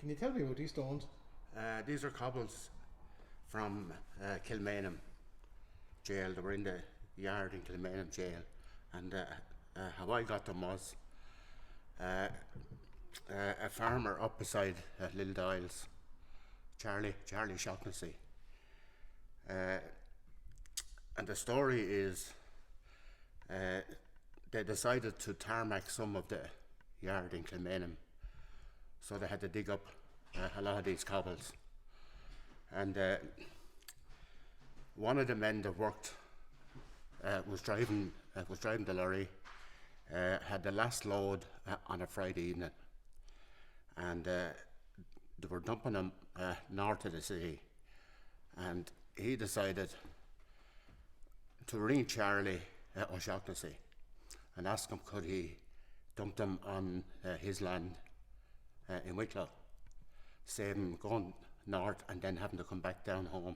Can you tell me about these stones? These are cobbles from Kilmainham Gaol. They were in the yard in Kilmainham Gaol, and how I got them was a farmer up beside Little Doyle's, Charlie Shaughnessy. And the story is they decided to tarmac some of the yard in Kilmainham, so they had to dig up a lot of these cobbles. And one of the men that worked was driving the lorry, had the last load on a Friday evening, and they were dumping them north of the city, and he decided to ring Charlie O'Shaughnessy and ask him could he dump them on his land in Wicklow, save him going north and then having to come back down home.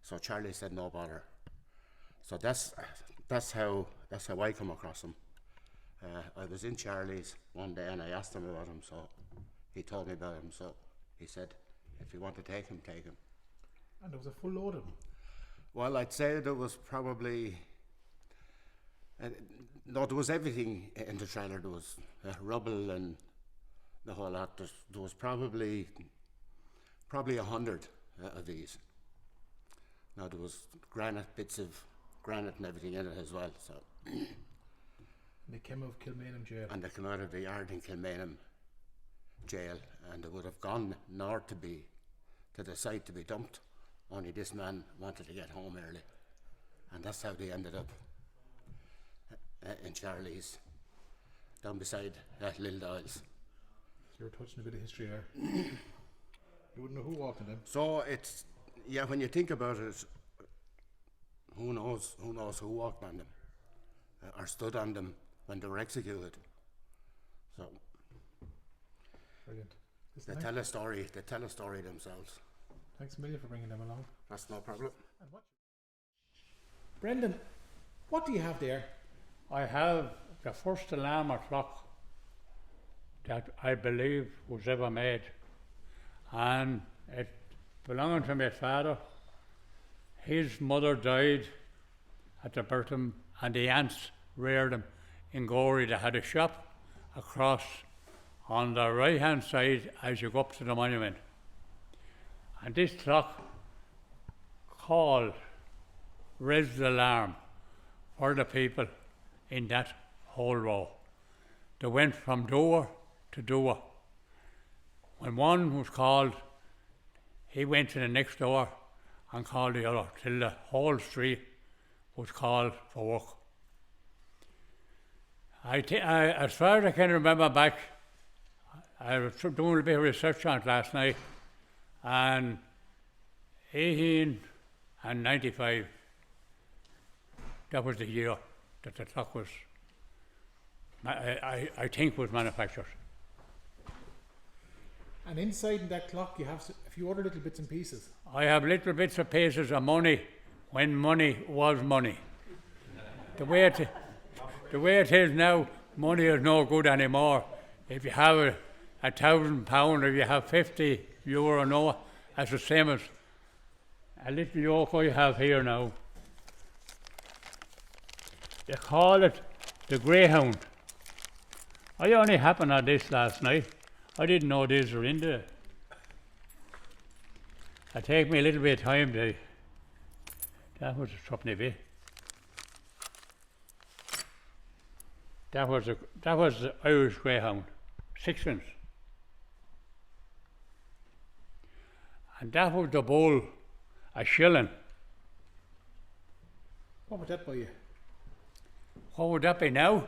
So Charlie said no bother. So that's how I come across him. I was in Charlie's one day and I asked him about him, so he told me about him. So he said, if you want to take him, take him. And there was a full load of them. Well, I'd say there was probably no, there was everything in the trailer. There was rubble and the whole lot. There was probably 100 of these. Now there was bits of granite and everything in it as well. So. And they came out of Kilmainham Gaol. And they came out of the yard in Kilmainham Gaol, and they would have gone north to the site to be dumped. Only this man wanted to get home early, and that's how they ended up in Charlie's, down beside Little Doyle's. You're touching a bit of history there. You wouldn't know who walked in them. So it's, yeah, when you think about it, who knows who walked on them or stood on them when they were executed. So brilliant. They tell a story themselves. Thanks a million for bringing them along. That's no problem. Brendan, what do you have there? I have the first alarm clock that I believe was ever made, and it belonged to my father. His mother died at the birth of him, and the aunts reared him in Gorey. They had a shop across on the right hand side as you go up to the monument. And this clock raised the alarm for the people in that whole row. They went from door to door. When one was called, he went to the next door and called the other till the whole street was called for work. As far as I can remember back, I was doing a bit of research on it last night, and 1895, that was the year that the clock was, I think, was manufactured. And inside in that clock you have a few other little bits and pieces. I have little bits and pieces of money when money was money. The way it is now, money is no good anymore. If you have £1,000 or if you have €50 no, that's the same as a little yoke I have here now. They call it the Greyhound. I only happened on this last night. I didn't know these were in there. It take me a little bit of time to. That was a threepenny bit. That was the Irish Greyhound, sixpence. And that was the bull, a shilling. What would that buy you? What would that be now?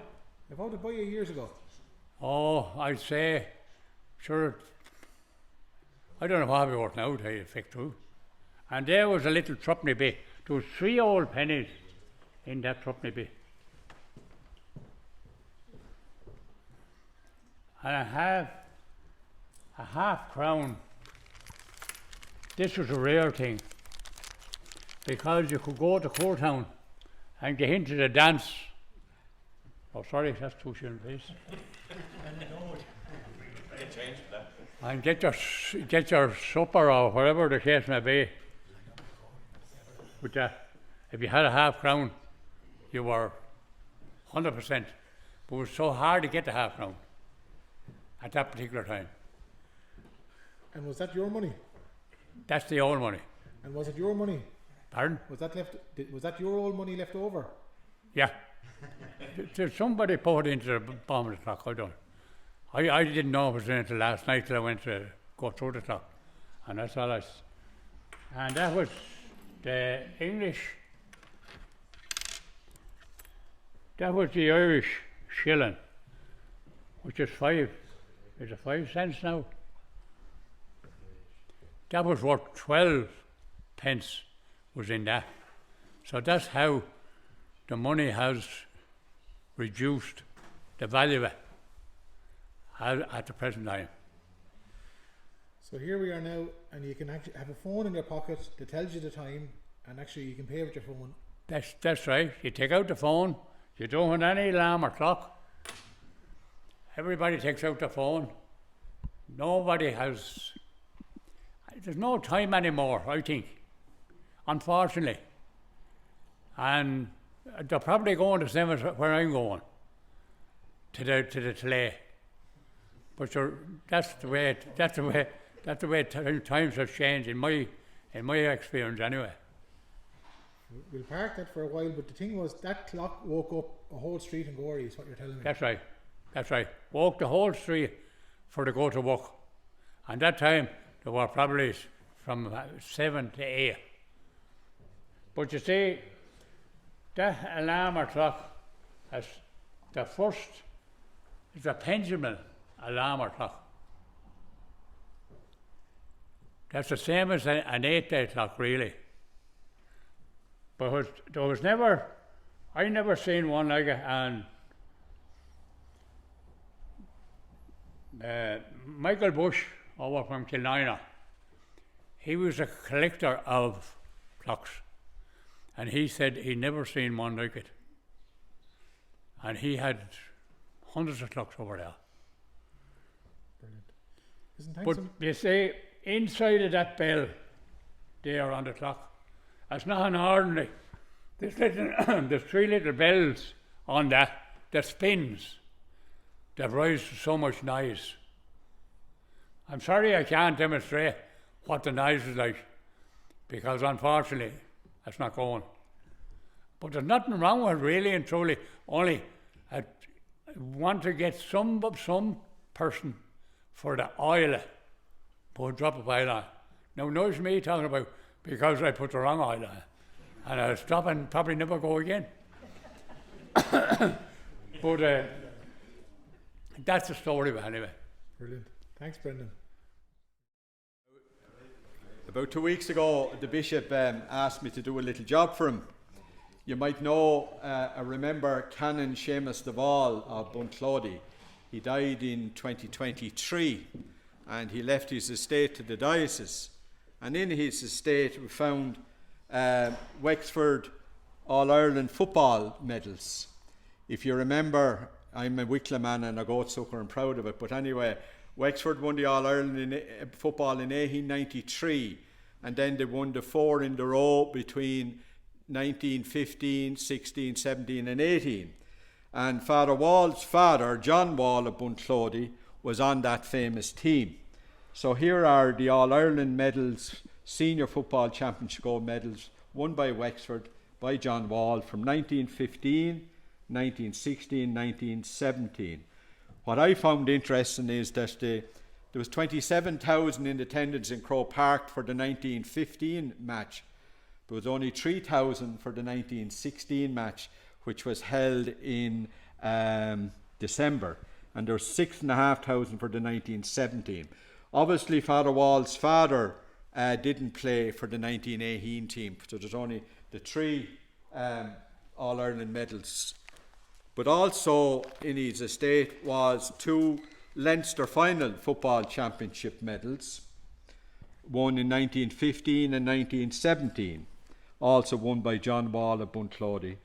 If I would have buy you years ago? Oh, I'd say, sure, I don't know what we worth now, to tell you the fact too. And there was a little threepenny bit. There was 3 old pennies in that threepenny bit. And I have a half-crown. This was a rare thing, because you could go to Courtown and get into the dance. Oh, sorry, that's 2 shillings, please. and get your supper or whatever the case may be. With that, if you had a half crown, you were 100%. But it was so hard to get the half crown at that particular time. And was that your money? That's the old money. And was it your money? Pardon? Was that your old money left over? Yeah. Did somebody put it into the bottom of the clock? I don't. I didn't know it was in until last night till I went to go through the clock. And that's all and that was the English, that was the Irish shilling, which is 5 cents now. That was worth 12 pence was in that. So that's how the money has reduced the value of it at the present time. So here we are now, and you can actually have a phone in your pocket that tells you the time, and actually you can pay with your phone. That's right. You take out the phone. You don't want any alarm or clock. Everybody takes out the phone. Nobody has. There's no time anymore, I think, unfortunately. And they're probably going the same as where I'm going, to the Tilley. But that's the way times have changed in my experience anyway. We'll park that for a while, but the thing was that clock woke up a whole street in Gorey, is what you're telling me. That's right. Woke the whole street for to go to work. And that time there were probably from 7 to 8. But you see, that alarm or clock, as the first is a pendulum alarm or clock. That's the same as an 8-day clock, really. But there was never, I never seen one like it. And Michael Bush, over from Kilmainham, he was a collector of clocks, and he said he never seen one like it. And he had hundreds of clocks over there. Brilliant. But you see, inside of that bell there on the clock, that's not an ordinary. There's 3 little bells on that spins, that rise to so much noise. I'm sorry I can't demonstrate what the noise is like, because unfortunately that's not going. But there's nothing wrong with it, really and truly. Only I want to get some person for the oil, put a drop of oil on. Now notice me talking about because I put the wrong oil on, and I'll stop and probably never go again. But that's the story of it anyway. Brilliant. Thanks, Brendan. About 2 weeks ago, the bishop asked me to do a little job for him. You might know, remember Canon Seamus Deval of Bunclody. He died in 2023, and he left his estate to the diocese. And in his estate we found Wexford All-Ireland football medals. If you remember, I'm a Wicklow man and a goat sucker and proud of it, but anyway, Wexford won the All-Ireland in football in 1893, and then they won the 4 in the row between 1915, 16, 17 and 18. And Father Wall's father, John Wall of Bunclody, was on that famous team. So here are the All-Ireland medals, Senior Football Championship gold medals, won by Wexford by John Wall from 1915, 1916, 1917. What I found interesting is that there was 27,000 in attendance in Croke Park for the 1915 match. There was only 3,000 for the 1916 match, which was held in December, and there were 6,500 for the 1917. Obviously, Father Wall's father didn't play for the 1918 team, so there's only the 3 All-Ireland medals. But also in his estate was 2 Leinster Final Football Championship medals, one in 1915 and 1917, also won by John Wall of Bunclody.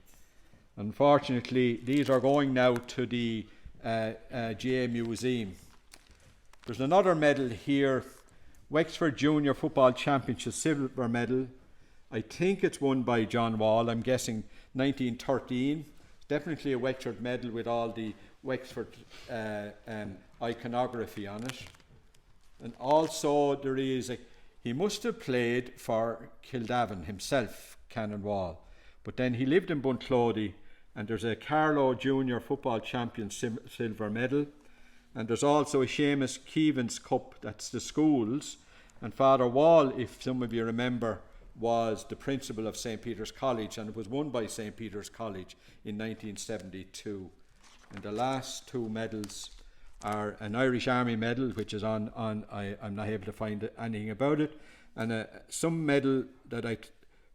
Unfortunately, these are going now to the GA Museum. There's another medal here, Wexford Junior Football Championship silver medal. I think it's won by John Wall, I'm guessing 1913. Definitely a Wexford medal with all the Wexford iconography on it. And also there is he must have played for Kildavin himself, Canon Wall. But then he lived in Bunclody, and there's a Carlow Junior Football Champion silver medal. And there's also a Seamus Keevans Cup, that's the schools. And Father Wall, if some of you remember, was the principal of St. Peter's College, and it was won by St. Peter's College in 1972. And the last two medals are an Irish Army medal, which is I'm not able to find anything about it, and some medal that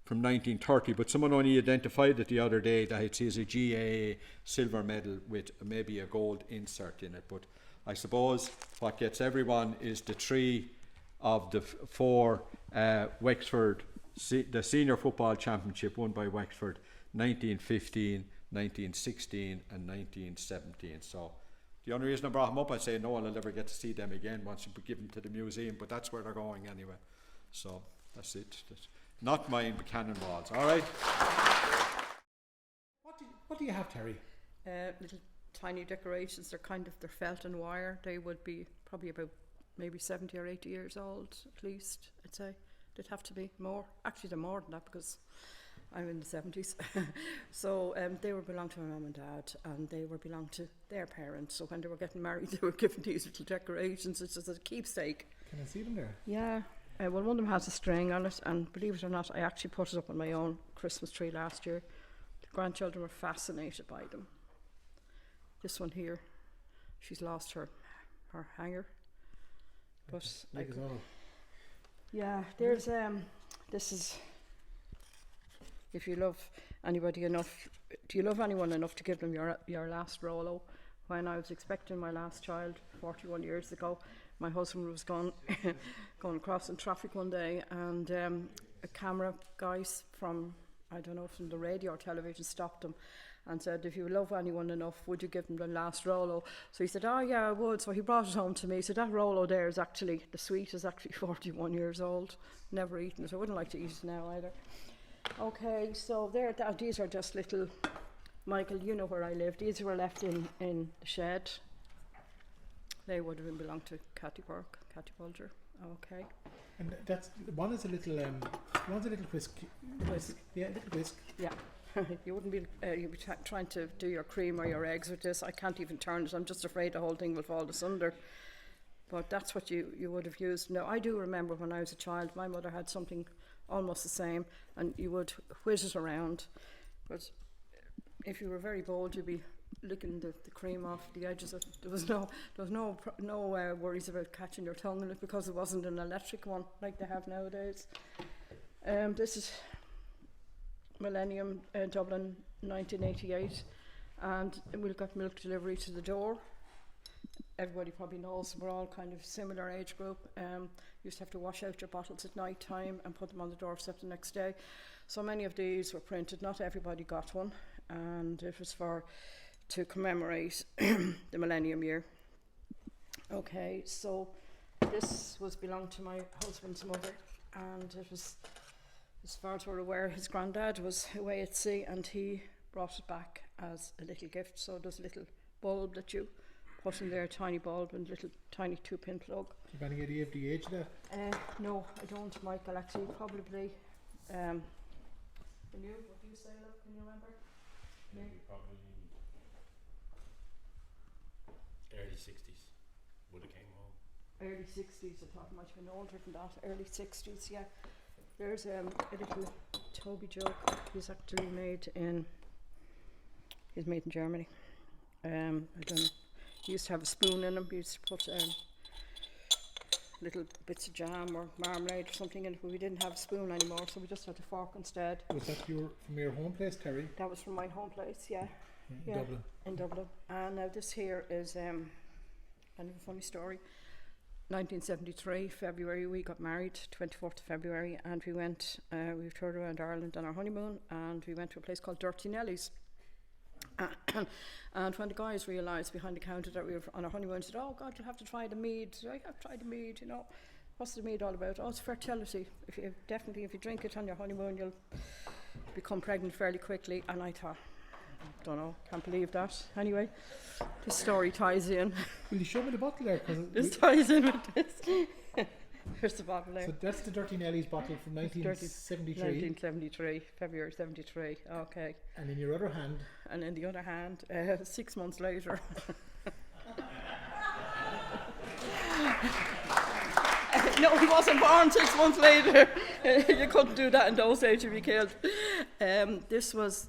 from 1930, but someone only identified it the other day that it says a GAA silver medal with maybe a gold insert in it. But I suppose what gets everyone is the three of the four Wexford, the Senior Football Championship won by Wexford 1915, 1916 and 1917. So the only reason I brought them up, I say no one will ever get to see them again once you give them to the museum, but that's where they're going anyway. So that's it. That's not mine, but Cannon Wall's. All right. What do you have, Terry? Little tiny decorations. They're felt and wire. They would be probably about maybe 70 or 80 years old at least, I'd say. They'd have to be more. Actually, they're more than that because I'm in the 70s. So they would belong to my mum and dad, and they would belong to their parents. So when they were getting married, they were given these little decorations. It's just a keepsake. Can I see them there? Yeah. Well, one of them has a string on it, and believe it or not, I actually put it up on my own Christmas tree last year. The grandchildren were fascinated by them. This one here, she's lost her hanger. But yeah, there's this is, if you love anybody enough, do you love anyone enough to give them your last Rolo? When I was expecting my last child 41 years ago, my husband was going across in traffic one day, and a camera guys from, I don't know, from the radio or television stopped him and said, if you love anyone enough, would you give them the last Rolo? So he said, oh yeah, I would. So he brought it home to me. So that Rolo there is actually, the sweet is actually 41 years old. Never eaten it. I wouldn't like to eat it now either. Okay, so these are just little, Michael, you know where I live. These were left in the shed. They would have belonged to Catty Bulger. Okay. And that's one is a little whisk. Whisk. Yeah, little whisk. Yeah. You wouldn't be you'd be trying to do your cream or your eggs with this. I can't even turn it. I'm just afraid the whole thing will fall asunder. But that's what you would have used. Now, I do remember when I was a child, my mother had something almost the same, and you would whiz it around. But if you were very bold, you'd be licking the cream off the edges. There was no worries about catching your tongue in it because it wasn't an electric one like they have nowadays. This is Millennium, Dublin, 1988, and we got milk delivery to the door. Everybody probably knows we're all kind of similar age group. Used to have to wash out your bottles at night time and put them on the doorstep the next day. So many of these were printed. Not everybody got one, and it was to commemorate the Millennium year. Okay, so this belonged to my husband's mother, and it was, as far as we're aware, his granddad was away at sea, and he brought it back as a little gift. So there's a little bulb that you put in there, a tiny bulb and a little tiny 2-pin plug. Do you have any idea of the age of that? No, I don't, Michael. Actually, probably. Can you? What do you say, love? Can you remember? Probably early 60s would have came home. Early 60s. I thought it might have been older than that. Early 60s, yeah. There's a little Toby jug. He's actually made in Germany. I don't know. He used to have a spoon in him. He used to put little bits of jam or marmalade or something in it, but we didn't have a spoon anymore, so we just had a fork instead. Was that from your home place, Terry? That was from my home place, yeah. In Dublin. In Dublin. And now this here is kind of a funny story. 1973, February, we got married, 24th of February, and we went, we toured around Ireland on our honeymoon, and we went to a place called Durty Nelly's. And when the guys realised behind the counter that we were on our honeymoon, they said, "Oh God, you'll have to try the mead." So I have tried the mead, you know. What's the mead all about? Oh, it's fertility. If you drink it on your honeymoon, you'll become pregnant fairly quickly. And I thought, don't know, can't believe that. Anyway, this story ties in. Will you show me the bottle there? This ties in with this. Here's the bottle there. So that's the Durty Nelly's bottle from 1973. 1973, February 73. Okay. And in your other hand. And in the other hand, 6 months later. No, he wasn't born 6 months later. You couldn't do that in those days, you'd be killed. This was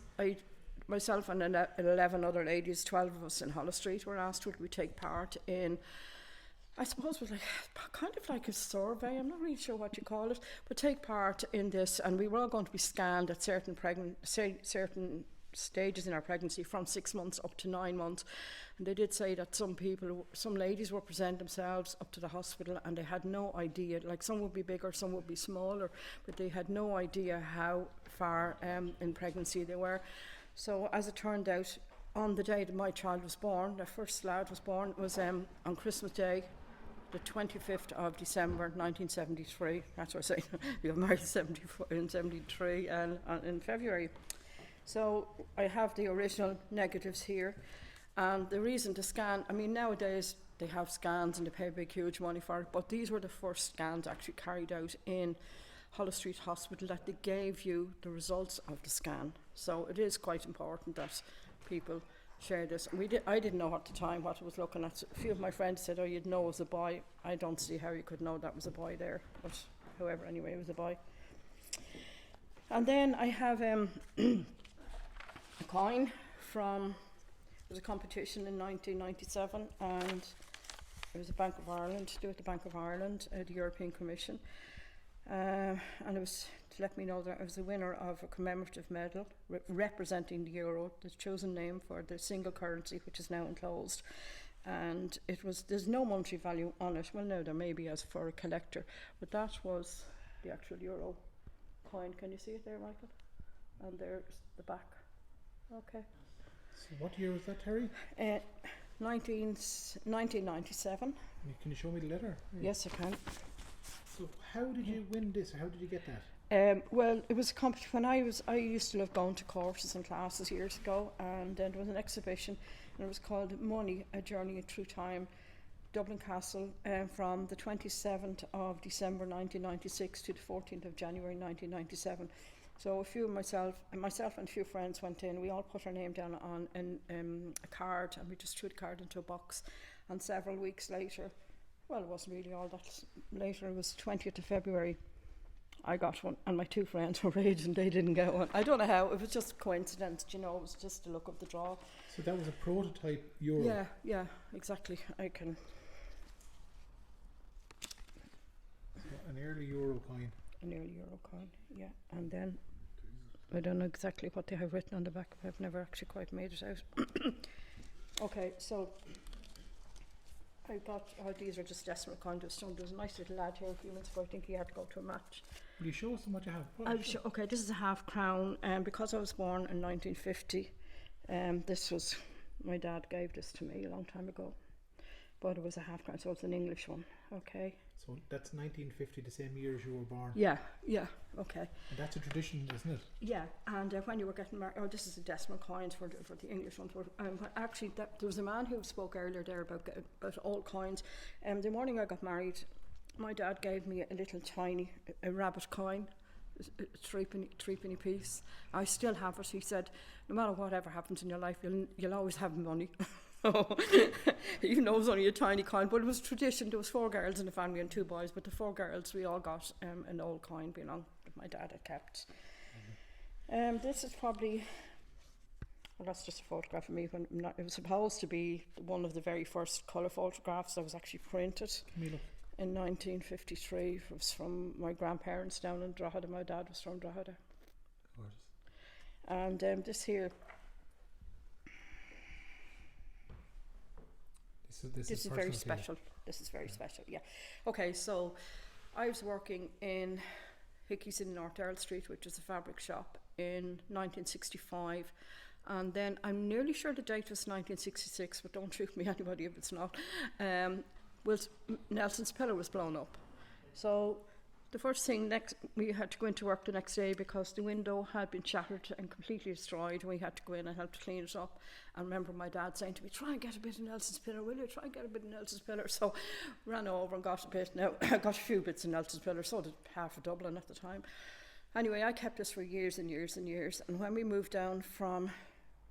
myself and 11 other ladies, 12 of us in Hollow Street, were asked would we take part in, I suppose it was kind of like a survey, I'm not really sure what you call it, but take part in this, and we were all going to be scanned at certain stages in our pregnancy from 6 months up to 9 months. And they did say that some ladies would present themselves up to the hospital and they had no idea, like some would be bigger, some would be smaller, but they had no idea how far in pregnancy they were. So as it turned out, on the day that my child was born, the first lad was born, was on Christmas Day, the 25th of December 1973. That's what I say. We got married in 73 and in February. So I have the original negatives here, and the reason to scan, I mean nowadays they have scans and they pay big huge money for it, but these were the first scans actually carried out in Hollow Street Hospital that they gave you the results of the scan. So it is quite important that people share this. I didn't know at the time what I was looking at. A few of my friends said, "Oh, you'd know it was a boy." I don't see how you could know that was a boy there, but however, anyway, it was a boy. And then I have a coin from, it was a competition in 1997, and it was a Bank of Ireland, to do with the Bank of Ireland, the European Commission. And it was to let me know that I was the winner of a commemorative medal representing the euro, the chosen name for the single currency, which is now enclosed. And there's no monetary value on it. Well, no, there may be as for a collector, but that was the actual euro coin. Can you see it there, Michael? And there's the back. Okay. So what year was that, Terry? 1997. Can you show me the letter? Yes, I can. So how did you win this? How did you get that? Well, it was a competition. When I used to love going to courses and classes years ago, and then there was an exhibition, and it was called Money, A Journey Through Time, Dublin Castle, from the 27th of December 1996 to the 14th of January 1997. So myself and a few friends went in. We all put our name down on a card, and we just threw the card into a box. And several weeks later, well, it wasn't really all that later, it was 20th of February, I got one, and my two friends were age and they didn't get one. I don't know how, it was just a coincidence, you know, it was just the luck of the draw. So that was a prototype euro? Yeah, exactly. I can. So an early euro coin? An early euro coin, yeah. And then, I don't know exactly what they have written on the back, I've never actually quite made it out. Okay, so I got, these are just decimal coins. There was a nice little lad here a few minutes ago, I think he had to go to a match. Will you show us what you have? Okay, this is a half crown, and because I was born in 1950, this was, my dad gave this to me a long time ago, but it was a half crown, so it's an English one. Okay. So that's 1950, the same year as you were born? Yeah, okay. And that's a tradition, isn't it? Yeah, and when you were getting married, this is a decimal coins for the English ones. Actually, there was a man who spoke earlier there about old coins. The morning I got married, my dad gave me a little tiny, a rabbit coin, a three penny piece. I still have it. He said, no matter whatever happens in your life, you'll always have money. Even though it was only a tiny coin, but it was tradition. There was 4 girls in the family and 2 boys, but the 4 girls, we all got an old coin belonging that my dad had kept. This is probably, well, that's just a photograph of me when it was supposed to be one of the very first colour photographs that was actually printed in 1953. It was from my grandparents down in Drogheda. My dad was from Drogheda. And this here, this is very special. This is very special, yeah. Okay, so I was working in Hickey's in North Earle Street, which is a fabric shop, in 1965, And then I'm nearly sure the date was 1966, but don't shoot me anybody if it's not. Nelson's pillar was blown up. So the first thing, we had to go into work the next day because the window had been shattered and completely destroyed, and we had to go in and help to clean it up. And I remember my dad saying to me, try and get a bit of Nelson's pillar, will you? Try and get a bit of Nelson's pillar. So ran over and got a bit. Now, I got a few bits of Nelson's pillar, so did half of Dublin at the time. Anyway, I kept this for years and years and years. And when we moved down from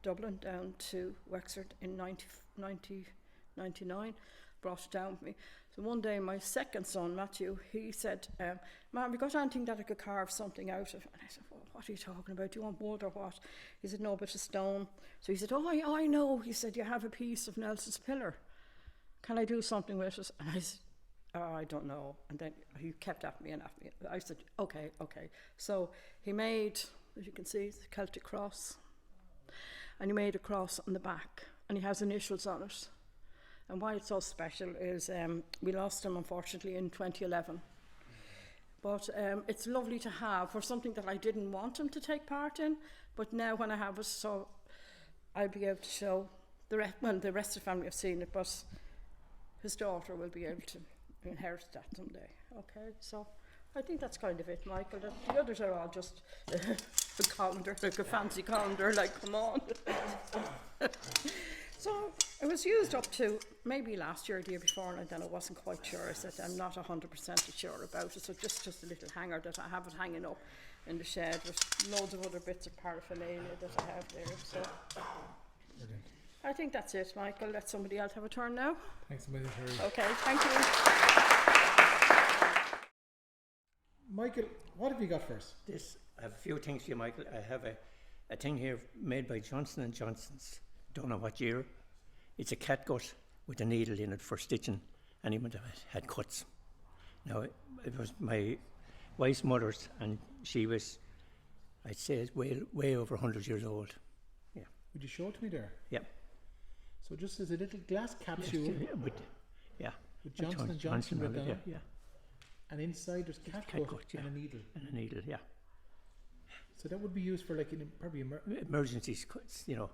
Dublin down to Wexford in 1999, brought it down with me. So one day my second son, Matthew, he said, Mum, have you got anything that I could carve something out of? And I said, well, what are you talking about? Do you want wood or what? He said, no, but a stone. So he said, oh, I know. He said, you have a piece of Nelson's pillar. Can I do something with it? And I said, oh, I don't know. And then he kept at me and at me. I said, okay. So he made, as you can see, the Celtic cross. And he made a cross on the back. And he has initials on it. And why it's so special is we lost him, unfortunately, in 2011. But it's lovely to have for something that I didn't want him to take part in. But now when I have it, so I'll be able to show the rest of the family have seen it, but his daughter will be able to inherit that someday. Okay, so I think that's kind of it, Michael. The others are all just a calendar, like a fancy calendar, like, come on. So it was used up to maybe last year or the year before, and then I wasn't quite sure. I said I'm not 100% sure about it. So just a little hanger that I have it hanging up in the shed with loads of other bits of paraphernalia that I have there. So brilliant. I think that's it, Michael. Let somebody else have a turn now. Thanks a million, Terry. Okay, thank you. Michael, what have you got first? I have a few things for you, Michael. I have a thing here made by Johnson & Johnson's. Don't know what year. It's a catgut with a needle in it for stitching anyone that had cuts. Now, it was my wife's mother's, and she was, I'd say, way over 100 years old. Yeah. Would you show it to me there? Yeah. So just as a little glass capsule with Johnson & Johnson written on it. Yeah. And inside there's catgut and a needle. And a needle, yeah. So that would be used for like probably emergencies, you know.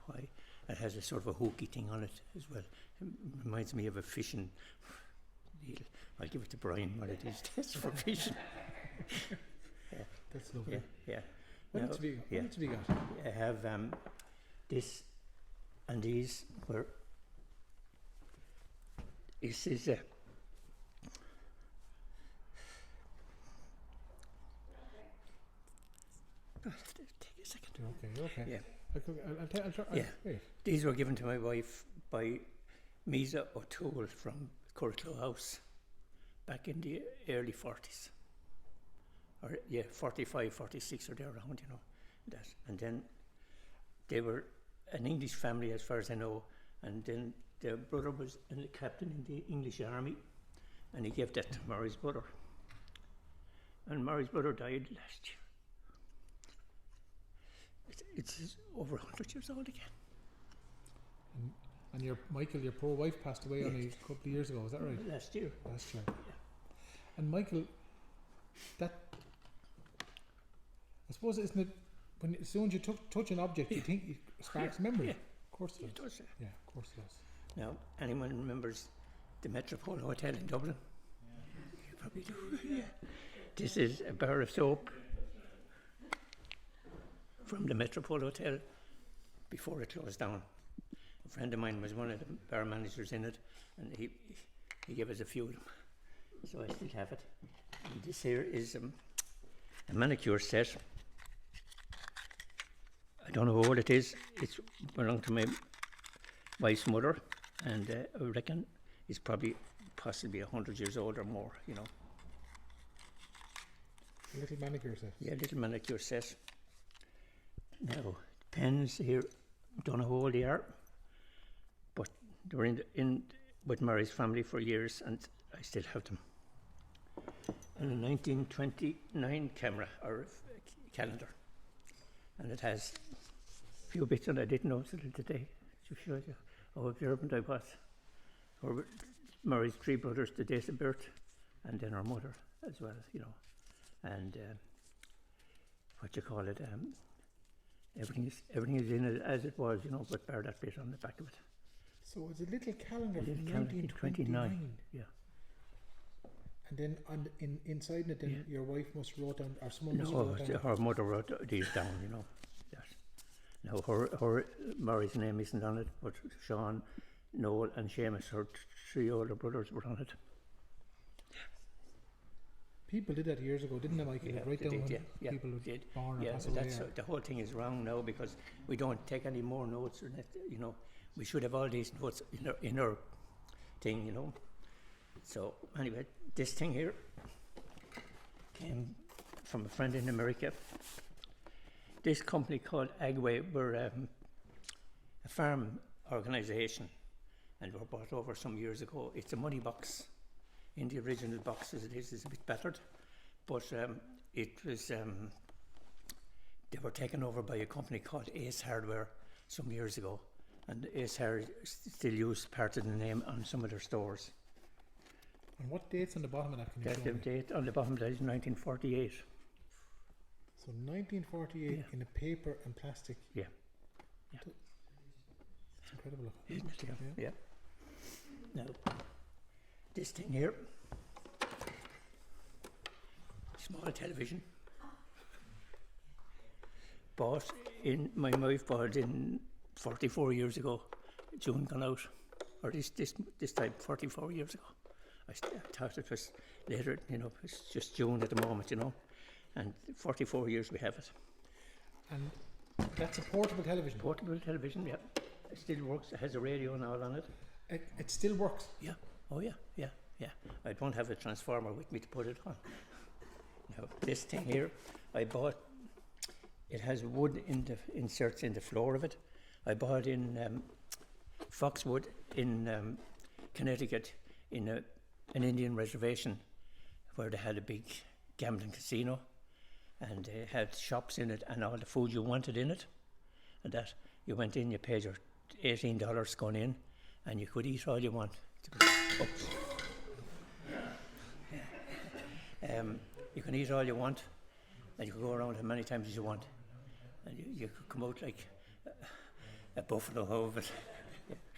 Why? It has a sort of a hooky thing on it as well. It reminds me of a fishing needle. I'll give it to Brian what it is. It's for fishing. Yeah. That's lovely. Yeah. What else have you got? I have this and these were. This is a. Take a second. Okay. Yeah. I'll try. Wait. These were given to my wife by Misa O'Toole from Curraclough House back in the early 40s. 45, 46 or there around, you know. That. And then they were an English family as far as I know, and then their brother was a captain in the English army, and he gave that to Mary's brother. And Mary's brother died last year. It's over 100 years old again. And Michael, your poor wife passed away only a couple of years ago, is that right? Last year. Yeah. Yeah. And Michael, that, I suppose, isn't it, as soon as you touch an object, you think it sparks memory? Yeah. Of course it does. Yeah, of course it does. Now, anyone remembers the Metropole Hotel in Dublin? You probably do. Yeah. This is a bar of soap from the Metropole Hotel before it closed down. A friend of mine was one of the bar managers in it, and he gave us a few of them, so I still have it. And this here is a manicure set. I don't know how old it is. It's belonged to my wife's mother, and I reckon it's possibly 100 years old or more, you know. A little manicure set. Yeah, a little manicure set. Now, pens here, don't know how old they are, but they were in with Mary's family for years, and I still have them. And a 1929 camera, or calendar, and it has a few bits that I didn't know until today. To show you how observant I was. Or Mary's three brothers, the dates of birth, and then her mother as well, you know. And Everything is in it as it was, you know, but bar that bit on the back of it. So it's a little calendar It is from calendar, 1929. Yeah. And then inside it, then your wife must wrote down, or someone must No, wrote down. her mother wrote these down, you know. That. Now her Mary's name isn't on it, but Sean, Noel, and Seamus, her three older brothers, were on it. People did that years ago, didn't they, Michael? Yeah, Write they down did, when people were born or Yeah, pass but away. that's or- the whole thing is wrong now because we don't take any more notes. Or that, you know, we should have all these notes in our thing, you know. So anyway, this thing here came from a friend in America. This company called Agway were a farm organisation, and were bought over some years ago. It's a money box. In the original box as it is, it's a bit battered, but it was they were taken over by a company called Ace Hardware some years ago, and Ace Hardware still use part of the name on some of their stores. And what dates on the bottom of that can you That show the me? date on the bottom of that is 1948. So 1948 Yeah. in a paper and plastic. Yeah. It's incredible. Isn't it? Yeah. Now, this thing here, small television, my wife bought in 44 years ago. June gone out, or this time 44 years ago. I thought it was later, you know. It's just June at the moment, you know, and 44 years we have it. And that's a portable television. Portable television, yeah. It still works. It has a radio and all on it. It still works. Yeah. Oh yeah. I don't have a transformer with me to put it on. Now this thing here, I bought. It has wood inserts in the floor of it. I bought in Foxwood in Connecticut in an Indian reservation where they had a big gambling casino, and they had shops in it and all the food you wanted in it. And that you went in, you paid your $18 going in, and you could eat all you want. You can eat all you want, and you can go around as many times as you want, and you could come out like a buffalo over it.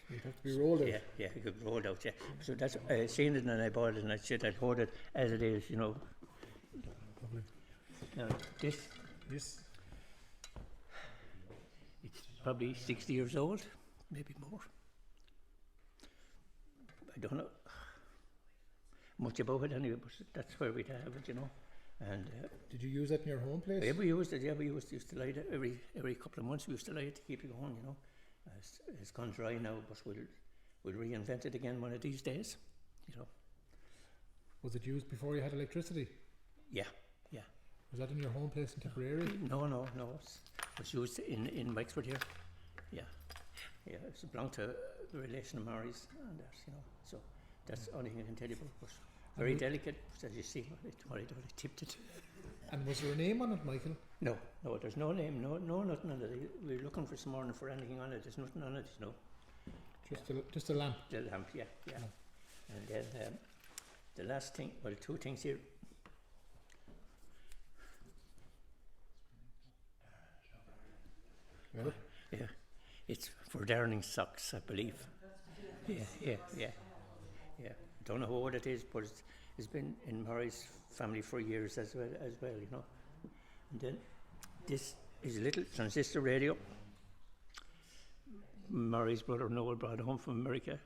You'd have to be rolled out. Yeah, you could roll it out. Yeah, so that's I seen it and I bought it and I said I'd hold it as it is, you know. Lovely. Now this, Yes. it's probably 60 years old, maybe more. I don't know much about it anyway, but that's where we'd have it, you know. And Did you use that in your home place? yeah, we used it. Yeah, we used to light it every couple of months. We used to light it to keep it going, you know. It's gone dry now, but we'll reinvent it again one of these days, you know. Was it used before you had electricity? Yeah. Was that in your home place in Tipperary? No. It was used in Wexford here. Yeah. It belonged to a relation of Marie's, and that, you know. So that's the only thing I can tell you about. But very delicate, as you see. What I did, I tipped it. And was there a name on it, Michael? No, there's no name, no nothing on it. We're looking for some morning for anything on it. There's nothing on it, you know. Just a lamp. The lamp, yeah. And then the last thing, well, two things here. Well, Yeah, it's for darning socks, I believe. Yeah. Don't know what it is, but it's been in Marie's family for years as well, you know. And then this is a little transistor radio. Marie's brother Noel brought home from America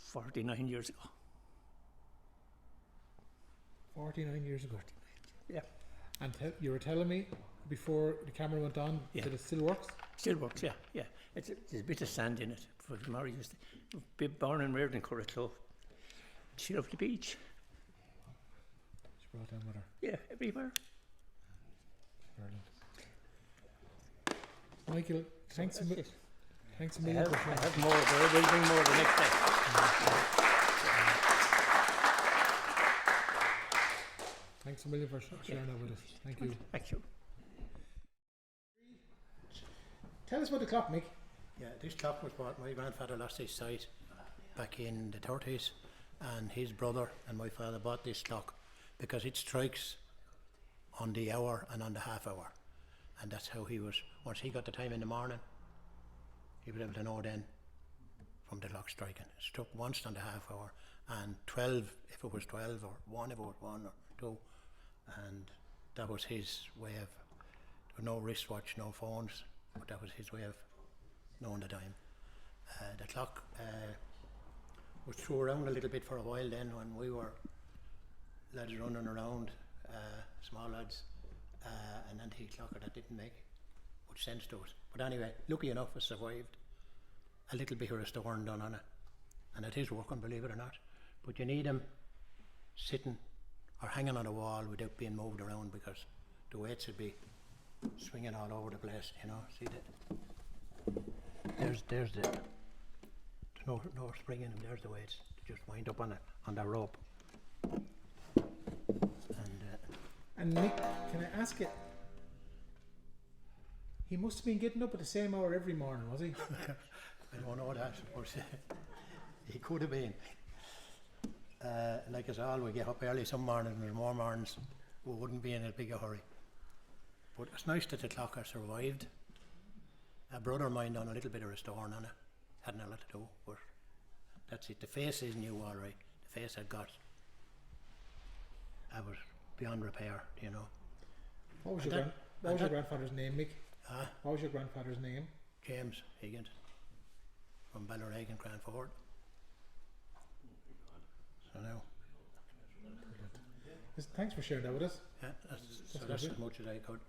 49 years ago. 49 years ago. Yeah. And you were telling me before the camera went on that it still works? Still works, yeah. There's a bit of sand in it. But Marie used to be born and reared in Curraclough. She loved the beach. She brought down with her. Yeah, everywhere. Ireland. Michael, thanks a That's million. it. Thanks a I million for sharing. have more, but we'll bring more the next day. Thanks a million for sharing that with us. Thank you. Thank you. Tell us about the clock, Mick. Yeah, this clock was bought. My grandfather lost his sight back in the 30s, and his brother and my father bought this clock because it strikes on the hour and on the half hour. and that's how he was. Once he got the time in the morning, he was able to know then from the clock striking. It struck once and a half hour, and 12 if it was 12, or 1 if it was 1 or 2, and that was his way of. There was no wristwatch, no phones, but that was his way of knowing the time. The clock was thrown around a little bit for a while then when we were lads running around, small lads, an antique clocker that didn't make much sense to us. But anyway, lucky enough it survived. A little bit of restoring done on it, and it is working, believe it or not. But you need them sitting or hanging on a wall without being moved around, because the weights would be swinging all over the place, you know. See that? There's no spring in them. There's the weights. They just wind up on that rope. And Mick, can I ask you? He must have been getting up at the same hour every morning, was he? I don't know that, but he could have been. Like us all, we get up early some mornings, and there's more mornings we wouldn't be in a big hurry. But it's nice that the clock has survived. A brother of mine done a little bit of restoring on it. Hadn't a lot to do, but that's it. The face is new, all right. The face had got. I was beyond repair, you know. What was your grandfather's name, Mick? What was your grandfather's name? James Higgins from Ballarag and Cranford. So now. Thanks for sharing that with us. Yeah, that's as much as I could.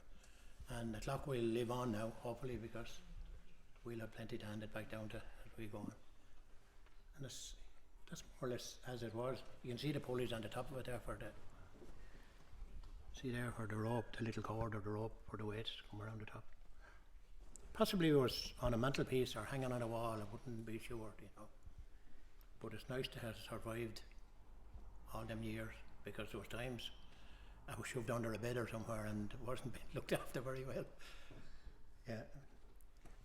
And the clock will live on now, hopefully, because we'll have plenty to hand it back down to as we go on. And that's more or less as it was. You can see the pulleys on the top of it there for the. See there for the rope, the little cord of the rope for the weights come around the top. Possibly it was on a mantelpiece or hanging on a wall, I wouldn't be sure, you know. But it's nice to have survived all them years, because there was times I was shoved under a bed or somewhere and it wasn't being looked after very well. Yeah.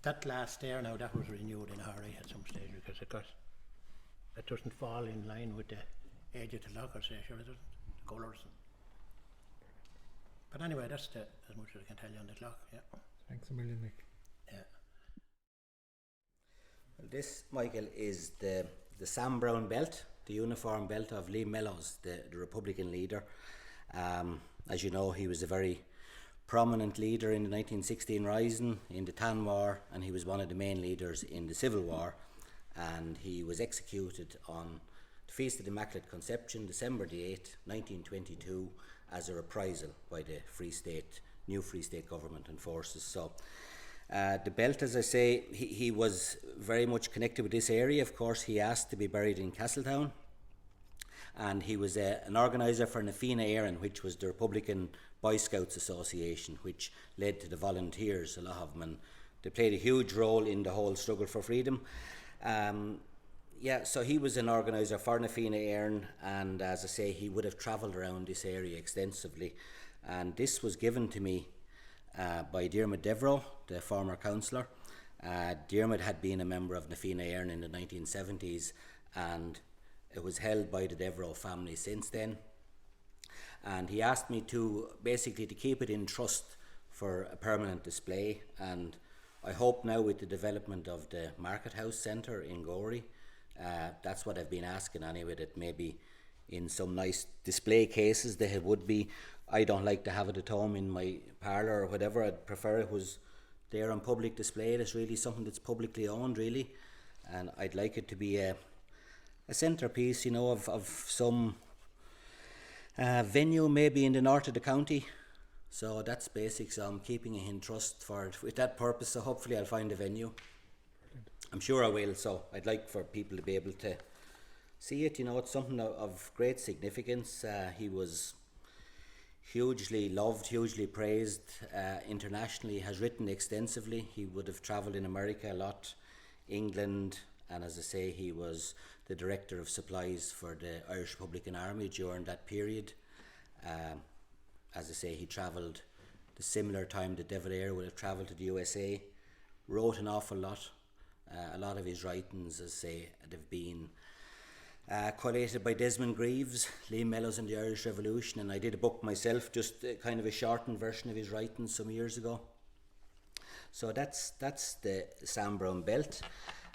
That glass there now, that was renewed in a hurry at some stage, because it doesn't fall in line with the edge of the lock, I'd say, sure it doesn't, the colours. But anyway, that's as much as I can tell you on the clock, yeah. Thanks a million, Mick. Yeah. This, Michael, is the Sam Browne belt, the uniform belt of Lee Mellows, the Republican leader. As you know, he was a very prominent leader in the 1916 Rising, in the Tan War, and he was one of the main leaders in the Civil War. And he was executed on the Feast of the Immaculate Conception, December the 8th, 1922, as a reprisal by the new Free State government and forces. So the belt, as I say, he was very much connected with this area. Of course, he asked to be buried in Castletown, and he was an organiser for Na Fianna Éireann, which was the Republican Boy Scouts Association, which led to the volunteers, a lot of them, and they played a huge role in the whole struggle for freedom. So he was an organiser for Na Fianna Éireann, and as I say, he would have travelled around this area extensively. And this was given to me by Dermot Devereux, the former councillor. Dermot had been a member of Na Fianna Éireann in the 1970s, and it was held by the Devereux family since then. And he asked me to basically to keep it in trust for a permanent display. And I hope now, with the development of the Market House Centre in Gorey, that's what I've been asking anyway, that maybe in some nice display cases there would be. I don't like to have it at home in my parlour or whatever. I'd prefer it was there on public display. It's really something that's publicly owned, really, and I'd like it to be a centrepiece, you know, of some venue maybe in the north of the county. So that's basic. So I'm keeping it in trust for it with that purpose. So hopefully I'll find a venue. I'm sure I will. So I'd like for people to be able to see it. You know, it's something of great significance. He was hugely loved, hugely praised internationally. Has written extensively. He would have travelled in America a lot, England, and as I say, he was the director of supplies for the Irish Republican Army during that period. As I say, he travelled the similar time that De Valera would have travelled to the USA, wrote an awful lot. A lot of his writings, as I say, have been collated by Desmond Greaves, Lee Mellows and the Irish Revolution, and I did a book myself, just kind of a shortened version of his writings some years ago. So that's the Sam Browne belt.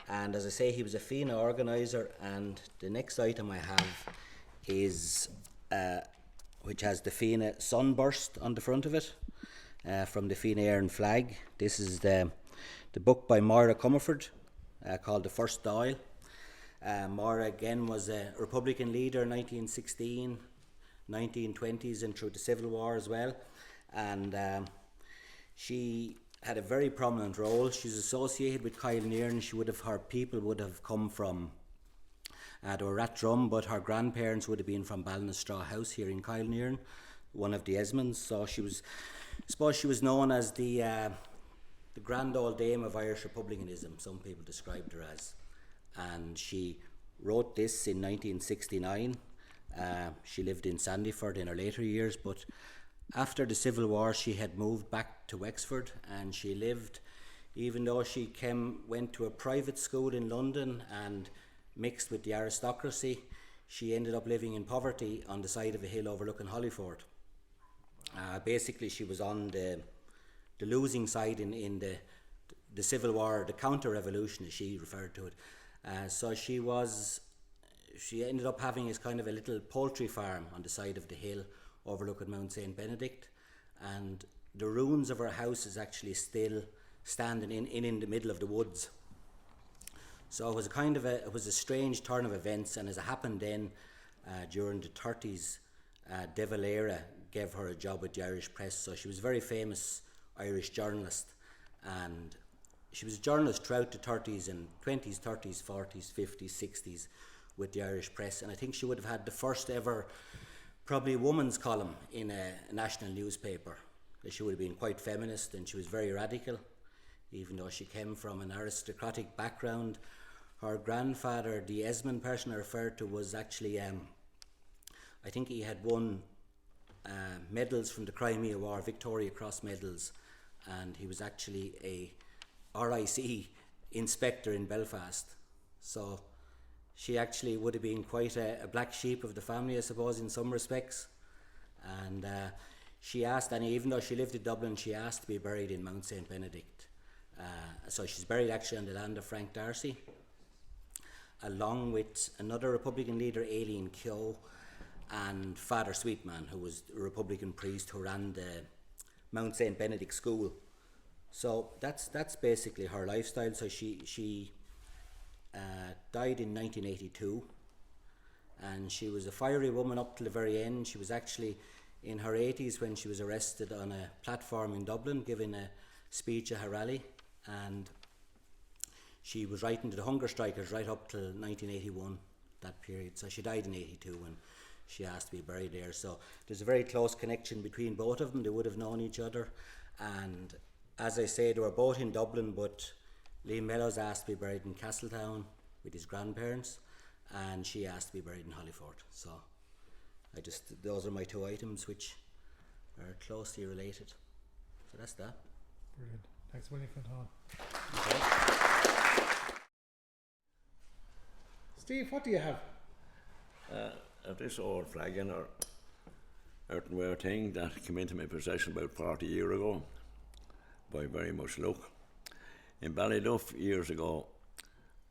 And as I say, he was a Fianna organiser. And the next item I have is which has the Fianna sunburst on the front of it, from the Fianna Éireann flag. This is the book by Maire Comerford, called The First Dáil. Maire again was a Republican leader in 1916, 1920s and through the Civil War as well. And she had a very prominent role. She's associated with Kilmainham. Her people would have come from they were Rathdrum, but her grandparents would have been from Ballinstraw House here in Kilmainham, one of the Esmonds. So I suppose she was known as the grand old dame of Irish republicanism, some people described her as. And she wrote this in 1969. She lived in Sandyford in her later years, but after the Civil War she had moved back to Wexford, and she lived, even though she went to a private school in London and mixed with the aristocracy, she ended up living in poverty on the side of a hill overlooking Hollyford. Basically she was on the losing side in the Civil War, the counter-revolution as she referred to it. So she ended up having this kind of a little poultry farm on the side of the hill overlooking Mount St. Benedict, and the ruins of her house is actually still standing in the middle of the woods. So it was a strange turn of events, and as it happened then, during the 30s, De Valera gave her a job with the Irish press. So she was a very famous Irish journalist, and she was a journalist throughout the 30s and 20s, 30s, 40s, 50s, 60s with the Irish press. And I think she would have had the first ever probably woman's column in a national newspaper. She would have been quite feminist, and she was very radical, even though she came from an aristocratic background. Her grandfather, the Esmond person I referred to, was actually, I think he had won medals from the Crimea War, Victoria Cross medals, and he was actually a RIC inspector in Belfast. So she actually would have been quite a black sheep of the family, I suppose, in some respects. And she asked, and even though she lived in Dublin, she asked to be buried in Mount St. Benedict. So she's buried actually on the land of Frank Darcy, along with another Republican leader, Aileen Keogh, and Father Sweetman, who was a Republican priest who ran the Mount St. Benedict School. So that's basically her lifestyle. So she died in 1982, and she was a fiery woman up to the very end. She was actually in her 80s when she was arrested on a platform in Dublin giving a speech at a rally, and she was writing to the hunger strikers right up till 1981, that period. So she died in 82 and she asked to be buried there. So there's a very close connection between both of them. They would have known each other, and as I say, they were both in Dublin, but Liam Mellows asked to be buried in Castletown with his grandparents, and she asked to be buried in Hollyford. So those are my two items which are closely related. So that's that. Brilliant. Thanks, Willie Fionntán. Okay. Steve, what do you have? This old flagon or earthenware thing that came into my possession about 40 years ago by very much luck. In Ballyduff years ago,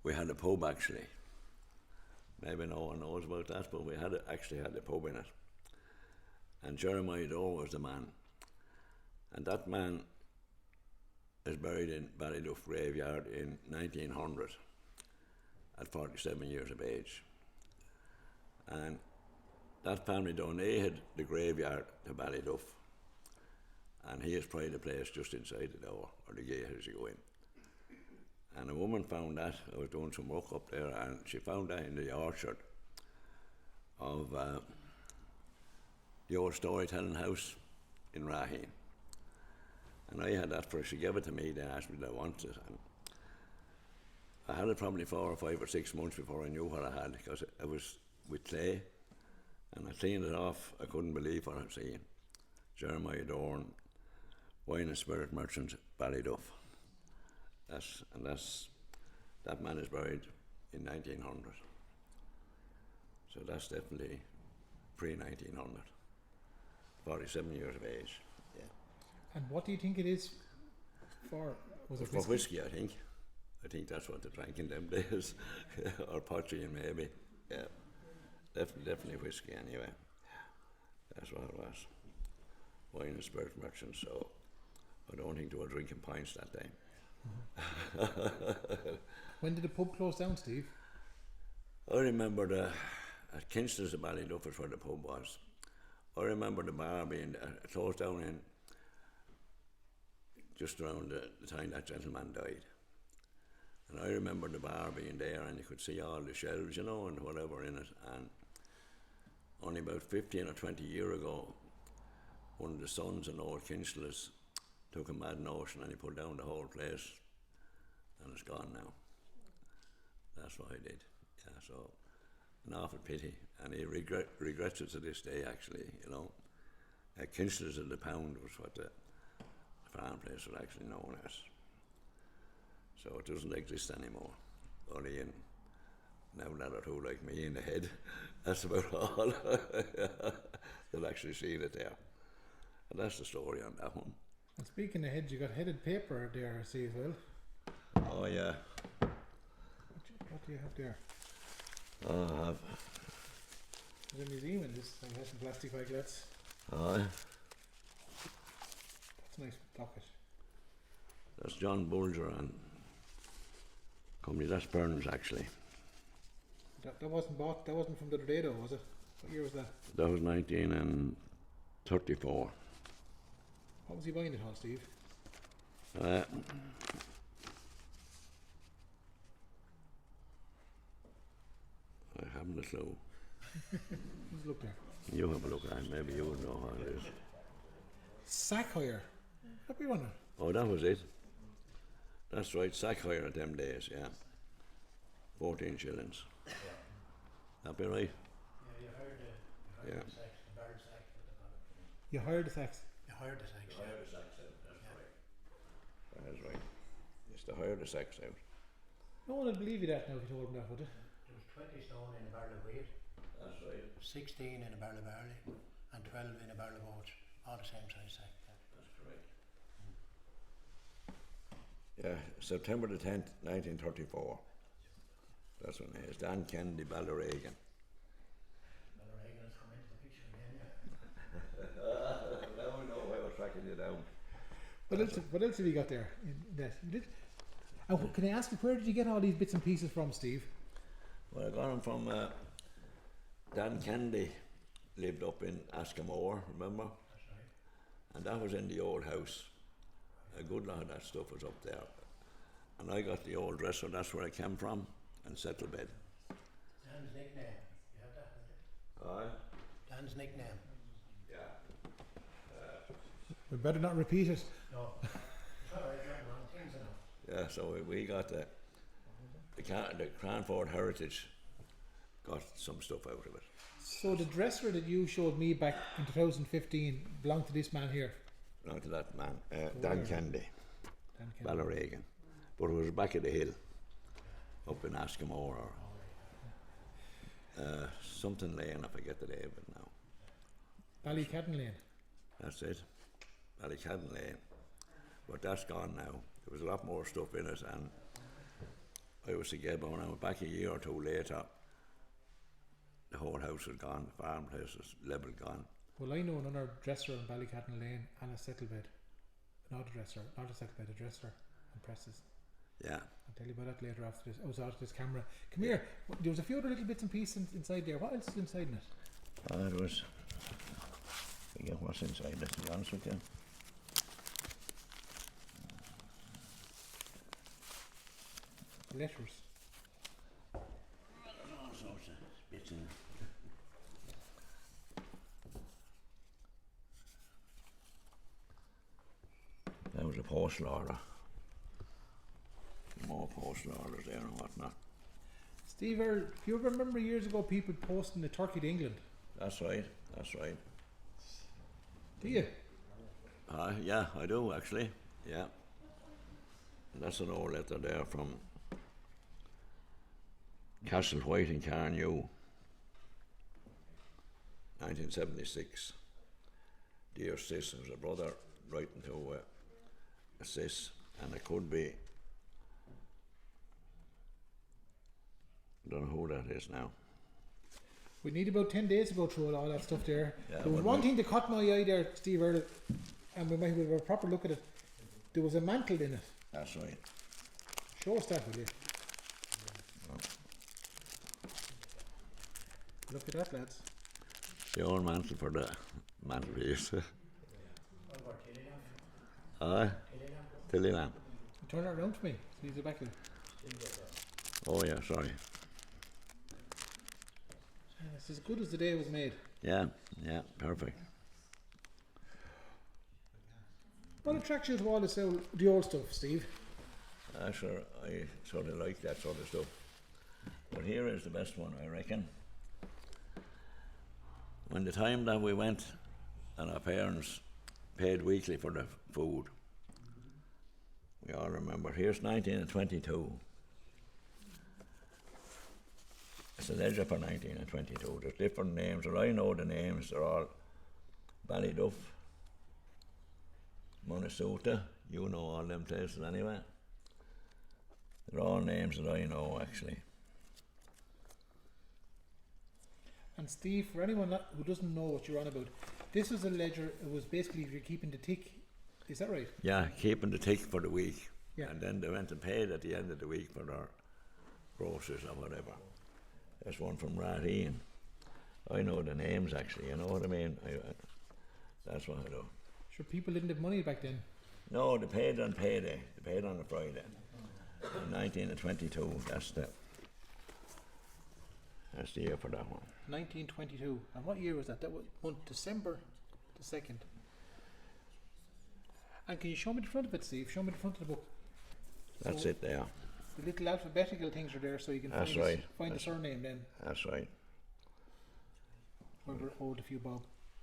we had a pub actually. Maybe no one knows about that, but we actually had a pub in it. And Jeremiah Doyle was the man. And that man is buried in Ballyduff graveyard in 1900 at 47 years of age. And that family donated the graveyard to Ballyduff, and he has pride the place just inside the door, or the gate as you go in. And a woman found that. I was doing some work up there, and she found that in the orchard of the old storytelling house in Raheen. And I had that she gave it to me, they asked me if I wanted it. And I had it probably 4 or 5 or 6 months before I knew what I had, because it was with clay, and I cleaned it off. I couldn't believe what I'm seeing. Jeremiah Doyle, wine and spirit merchant, Ballyduff. That man is buried in 1900. So that's definitely pre-1900. 47 years of age. Yeah. And what do you think it is for Was it For whiskey, I think. I think that's what they drank in them days. Or pottery, maybe. Yeah. Definitely whiskey, anyway. That's what it was. Wine and spirit merchants, so I don't think they were drinking pints that day. When did the pub close down, Steve? I remember at Kinston's of Ballyduff is where the pub was. I remember the bar being closed down in just around the time that gentleman died. And I remember the bar being there, and you could see all the shelves, and whatever in it. And only about 15 or 20 years ago, one of the sons in Old Kinston's took a mad notion and he put down the whole place, and it's gone now. That's what I did. Yeah, so an awful pity, and he regrets it to this day, actually. Kinston's in the Pound was what the farm place was actually known as. So it doesn't exist anymore. Only in now that are two like me in the head. That's about all. They'll actually see it there. And that's the story on that one. And speaking of heads, you got headed paper there, I see as well. Oh yeah. What do you have there? Oh, I have. There's a museum in this. I have some plastic baglets. Aye. That's a nice pocket. That's John Bulger and company. That's Byrne's actually. That wasn't bought. That wasn't from the other day, though, was it? What year was that? That was 1934. What was he buying it on, Steve? I haven't a clue. Let's look there. You have a look at it. Maybe you would know how it is. Sack hire. What we wonder? Oh, that was it. That's right. Sack hire at them days. Yeah. 14 shillings. That be right? Yeah, Yeah. You hired the sacks. You hired the sacks. That's right. Used to hire the sacks out. No one would believe you that now if you told them that, would it? There was 20 stone in a barrel of wheat, That's right. 16 in a barrel of barley, and 12 in a barrel of oats. All the same size sack. That's correct. Yeah, September the 10th, 1934. That's when it is. Dan Kennedy, Ballyregan. Ballyregan has come into the picture again, yeah. Now I know why I was tracking you down. What else have you got there? In that? And can I ask you, where did you get all these bits and pieces from, Steve? Well, I got them from Dan Kennedy, lived up in Askamore, remember? That's right. And that was in the old house. A good lot of that stuff was up there. And I got the old dresser, that's where I came from, and settled bed. Dan's nickname. You have that, haven't Aye. you? Dan's nickname. Yeah. We better not repeat it. No. Sorry, not wrong things enough. Yeah, so we got the Cranford Heritage, got some stuff out of it. So the dresser that you showed me back in 2015 belonged to this man here. Belonged to that man, Dan Kennedy, Dan Kennedy. Ballyregan. But it was back at the hill, up in Askamore or something lane, I forget the name of it now. Ballycadden Lane. That's it, Ballycadden Lane. But that's gone now. There was a lot more stuff in it, and I was together when I went back a year or two later. The whole house was gone, the farm place was level gone. Well, I know another dresser in Ballycadden Lane and a settle bed. Not a dresser, not a settle bed, a dresser and presses. Yeah. I'll tell you about that later after this. I was out of this camera. Come here. There was a few other little bits and pieces inside there. What else is inside in it? It was. I forget what's inside it, to be honest with you. Letters. All sorts of bits in it. That was a postal order. More postal orders there and whatnot. Steve Earle, do you ever remember years ago people posting the turkey to England? That's right, that's right. Do you? Yeah, I do actually, yeah. And that's an old letter there from Castle White in Carnew, 1976. Dear Sis, there was a brother writing to a sis, and it could be. I don't know who that is now. We need about 10 days to go through all that stuff there. Yeah, There was well, one thing that caught my eye there, Steve, earlier, and we might have a proper look at it. There was a mantle in it. That's right. Show us that, will you? Look at that, lads. The old mantle for the mantelpiece. Aye. Tilly lamp. Turn it around for me. So he's back there. Oh yeah, sorry. It's as good as the day it was made. Yeah, yeah, perfect. What attracts you to all this the old stuff, Steve? Sure, I sort of like that sort of stuff. But here is the best one, I reckon. When the time that we went and our parents paid weekly for the food, we all remember. Here's 1922. It's a ledger for 1922. There's different names, and I know the names. They're all Ballyduff, Minnesota. You know all them places anyway. They're all names that I know, actually. And Steve, for anyone who doesn't know what you're on about, this was a ledger. It was basically if you're keeping the tick. Is that right? Yeah, keeping the tick for the week. Yeah. And then they went and paid at the end of the week for their groceries or whatever. There's one from Ratheen. I know the names, actually, you know what I mean? That's what I do. Sure, people didn't have money back then. No, they paid on payday. They paid on a Friday. In 1922, that's the year for that one. 1922. And what year was that? That was December the 2nd. And can you show me the front of it, Steve? Show me the front of the book. That's So it there. The little alphabetical things are there, so you can That's find, right. find the surname then. That's right. Whoever owed a few bob.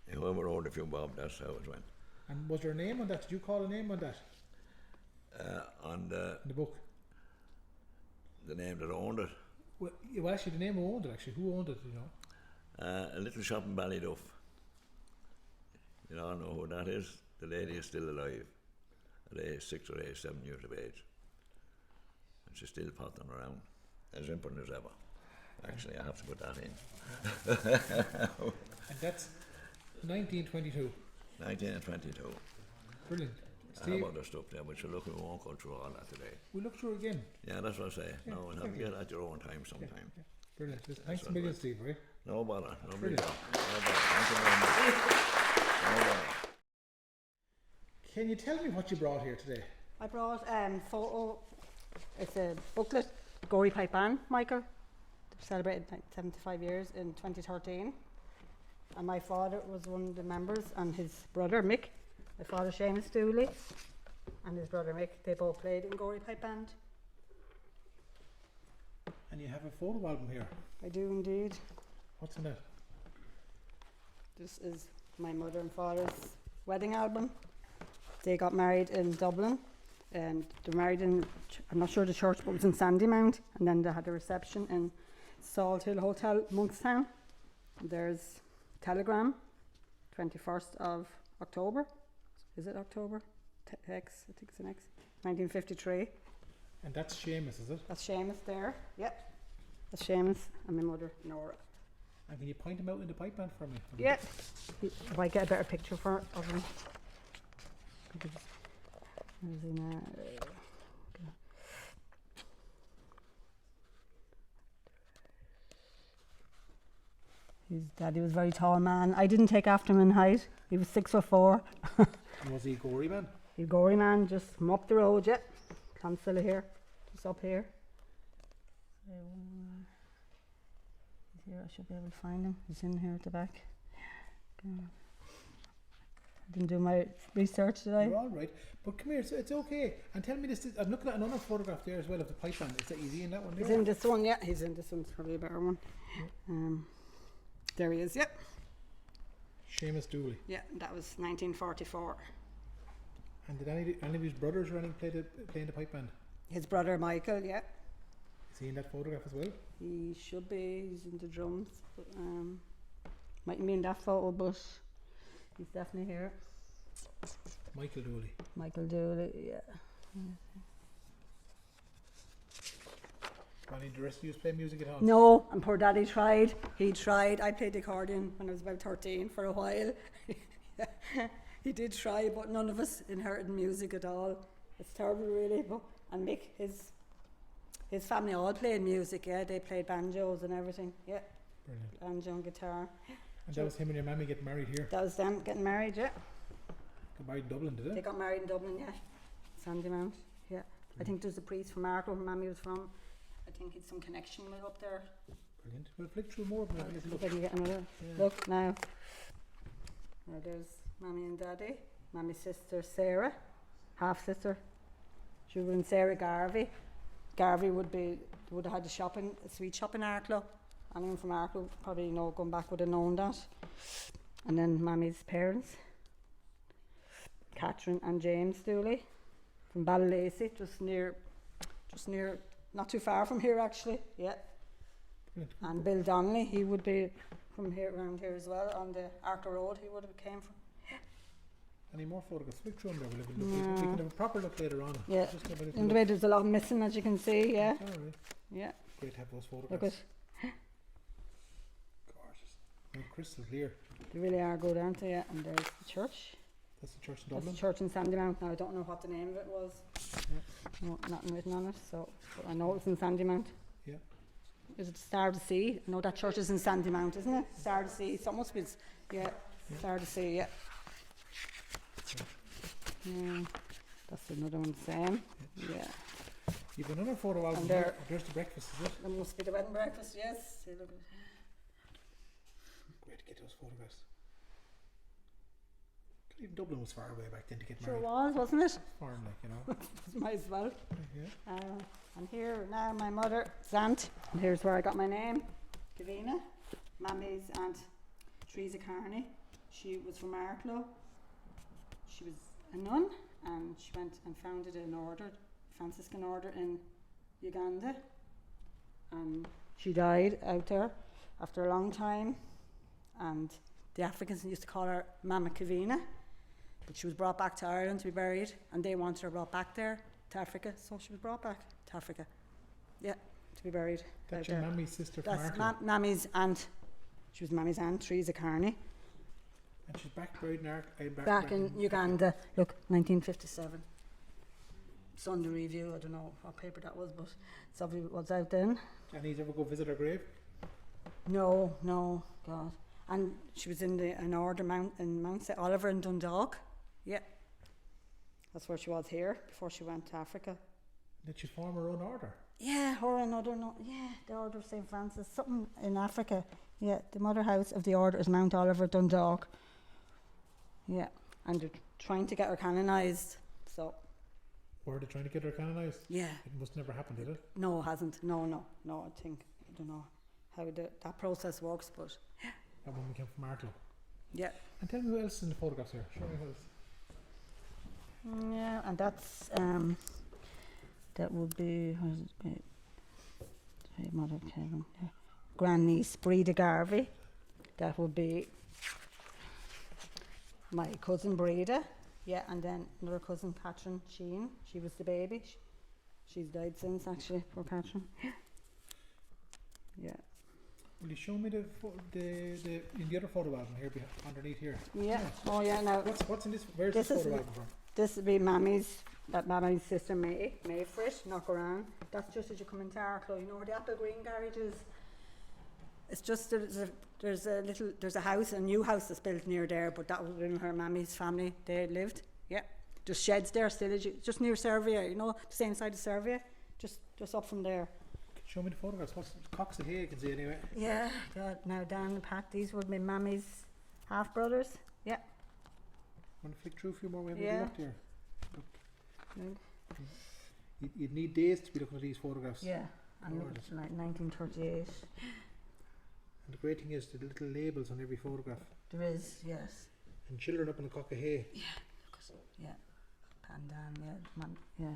Whoever owed a few bob, that's how it went. And was there a name on that? Did you call a name on that? On In the book? the name that owned it, Well, actually, the name who owned it, actually. Who owned it, you know? a little shop in Ballyduff. You all know who that is. The lady is still alive at age 6 or age 7 years of age. And she's still potting around, as important as ever. Actually, I have to put that in. And that's 1922. 1922. Brilliant. I have Steve, other stuff there, but look, we won't go through all that today. we'll look through again. Yeah, that's what I say. Yeah, No, we'll have to get at your own time sometime. Yeah. Brilliant. Listen, thanks a what million, we're- Steve, right? No bother. No Brilliant. bother. No bother. Thank you very much. No bother. Can you tell me what you brought here today? I brought photo. It's a booklet. Gorey Pipe Band, Michael. They celebrated 75 years in 2013. And my father was one of the members, and his brother Mick, my father Seamus Dooley, and his brother Mick, they both played in Gorey Pipe Band. And you have a photo album here. I do indeed. What's in it? This is my mother and father's wedding album. They got married in Dublin, and they were married in, I'm not sure the church, but it was in Sandymount, and then they had a reception in Salt Hill Hotel, Monkstown. There's telegram, 21st of October. Is it October? X, I think it's an X. 1953. And that's Seamus, is it? That's Seamus there. Yep. That's Seamus and my mother, Nora. And can you point him out in the pipe band for me? Yeah. If I get a better picture of him. Where is he now? His daddy was a very tall man. I didn't take after him in height. He was 6'4". Was he a Gorey man? He's a Gorey man, just from up the road, yeah. Clonsilla here, just up here. He's here, I should be able to find him. He's in here at the back. I didn't do my research, did I? You're all right. But come here, so it's okay. And tell me this, I'm looking at another photograph there as well of the pipe band. Is he in that one there? He's in this one, yeah. He's in this one, it's probably a better one. There he is, yep. Seamus Dooley. Yeah, that was 1944. And did any of his brothers or anything play in the pipe band? His brother Michael, yeah. Is he in that photograph as well? He should be, he's in the drums. But, mightn't be in that photo, but he's definitely here. Michael Dooley. Michael Dooley, yeah. Ronnie, the rest of you play music at home? No, and poor Daddy tried. He tried. I played the accordion when I was about 13 for a while. He did try, but none of us inherited music at all. It's terrible, really. But, and Mick, his family all played music. Yeah, they played banjos and everything. Yeah, Brilliant. banjo and guitar. And that was him and your mammy getting married here? That was them getting married. Yeah, Got married in Dublin, did they it? got married in Dublin. Yeah, Sandymount. Yeah, I think there's a priest from Mark where Mammy was from. I think it's some connection with up there. Brilliant. We'll flick through more, but have a Look, little look. get another look now. Now there's Mammy and Daddy. Mammy's sister Sarah, half sister. She would have been Sarah Garvey. Garvey would have had a sweet shop in Arklow. Anyone from Arklow probably going back would have known that. And then Mammy's parents, Catherine and James Dooley, from Ballylacey, just near, not too far from here actually. Yeah. Brilliant. And Bill Donnelly, he would be from here, around here as well, on the Arklow Road. He would have came from. Any more photographs? Flick through them there. We'll have a look. We can have a proper look later on. Yeah. Just have a little In the look. way there's a lot missing, as you can see. Yeah. It's all right. Yeah. Great to have those photographs. Look at. Gorgeous. And crystal clear. They really are good, aren't they? Yeah. And there's the church. That's the church in That's Dublin. the church in Sandymount. Now I don't know what the name of it was. No, nothing written on it. So but I know it's in Sandymount. Yeah. Is it Star of the Sea? I know that church is in Sandymount, isn't it? Star of the Sea. So it must be. Yeah. Star of the Sea. Yeah. Yeah. That's another one. Same. Yeah. You've another photo album And there. There's the breakfast, is it? That must be the wedding breakfast. Yes. See, look at Great to get those photographs. Even Dublin was far away back then to get Sure married. was, wasn't it? Foreign, like, you know. Might as well. Yeah. And here now my mother's aunt, and here's where I got my name, Kevina. Mammy's aunt, Teresa Carney. She was from Arklow. She was a nun, and she went and founded an order, Franciscan order in Uganda. And she died out there after a long time, and the Africans used to call her Mama Kevina. But she was brought back to Ireland to be buried, and they wanted her brought back there to Africa, so she was brought back to Africa. Yeah, to be buried. That's out your there. mammy's sister from That's Arklow. Mammy's aunt. She was Mammy's aunt, Teresa Carney. And she's back buried in Back in Uganda. Look, 1957. Sunday Review. I don't know what paper that was, but it's obviously what's out then. And he's ever go visit her grave? No, God. And she was in an order in Mount St. Oliver in Dundalk. Yeah. That's where she was here before she went to Africa. Did she form her own order? Yeah, her and the Order of St. Francis, something in Africa. Yeah, the mother house of the order is Mount Oliver, Dundalk. Yeah, and they're trying to get her canonised, so. Were they trying to get her canonised? Yeah. It must never happen, did it? No, it hasn't. No, I don't know how that process works, but. That woman came from Arklow. Yeah. And tell me who else is in the photographs here. Show me who else. Yeah, and that's that would be mother Kevin, grandniece Breda Garvey. That would be my cousin Breda. Yeah, and then another cousin Catherine Sheen. She was the baby. She's died since actually, poor Catherine. Yeah. Will you show me the in the other photo album here underneath here? Yeah. Oh yeah. Now what's in this? Where's this this is photo album from? This would be Mammy's sister May Frisch, knock around. That's just as you come into Arklow, you know where the Apple Green garage is. It's just there's a house, a new house that's built near there, but that was in her Mammy's family. They lived. Yeah. Just sheds there still, just near Servier, you know, the same side of Servier, just up from there. Show me the photographs. What's cocks of hay you can see anyway? Yeah, God, now Dan and Pat, these would be Mammy's half brothers. Yeah. Want to flick through a few more? We have Yeah. a look here. You'd need days to be looking at these photographs. Yeah, and look, it's like 1938. And the great thing is the little labels on every photograph. There is, yes. And children up in the cock of hay. Yeah. Pandan, yeah.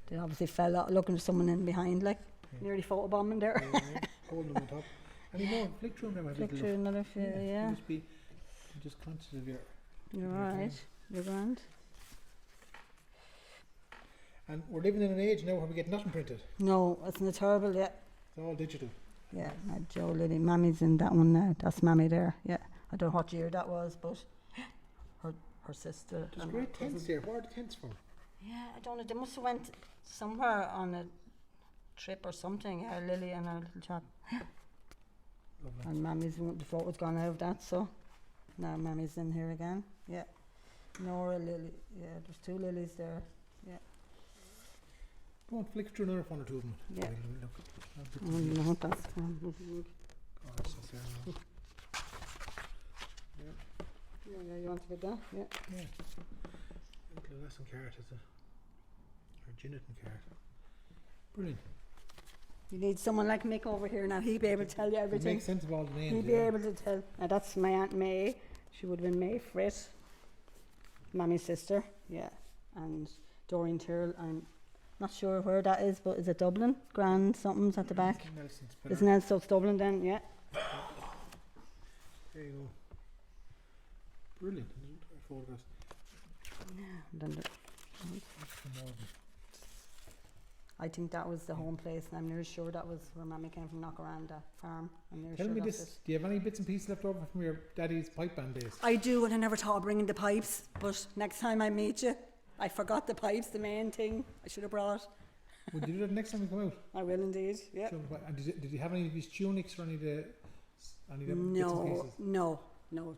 They obviously fell out looking for someone in behind, like nearly photobombing there. Holding them on top. Any more? Flick through them. Flick through another few, yeah. Just conscious of your. You're right. You're grand. And we're living in an age now where we get nothing printed. No, isn't it terrible? Yeah. It's all digital. Yeah, Joe Lily, Mammy's in that one now. That's Mammy there. Yeah, I don't know what year that was, but her sister. There's and great her tents cousin. here. Where are the tents from? Yeah, I don't know. They must have went somewhere on a trip or something. Yeah, Lily and her little chap. Lovely. And Mammy's the photo's gone out of that, so now Mammy's in here again. Yeah, Nora, Lily. Yeah, there's 2 Lilies there. Yeah. Go on, flick through another one or two of them. Yeah. Look. No, that's Gosh, that's there now. yeah, you want to get that? Yeah. Yeah. Little lesson card is or Ginniton card. Brilliant. You need someone like Mick over here now. He'd be able to tell you It everything. makes sense of all the names. He'd be able to tell. Now that's my Aunt May. She would have been May Frit, Mammy's sister. Yeah. And Doreen Tyrrell. I'm not sure where that is, but is it Dublin? Grand something's at the back. Nelson's Isn't it? So it's Dublin then, yeah. There you go. Brilliant. Photographs. Yeah. And then I think that was the home place, and I'm nearly sure that was where Mammy came from, Knockaranda farm. I'm nearly Tell sure me that's this, it. do you have any bits and pieces left over from your daddy's pipe band days? I do, and I never thought of bringing the pipes, but next time I meet you, I forgot the pipes, the main thing I should have brought. Would you do that next time you come out? I will indeed, yeah. And did you have any of these tunics or any of the bits and pieces? No,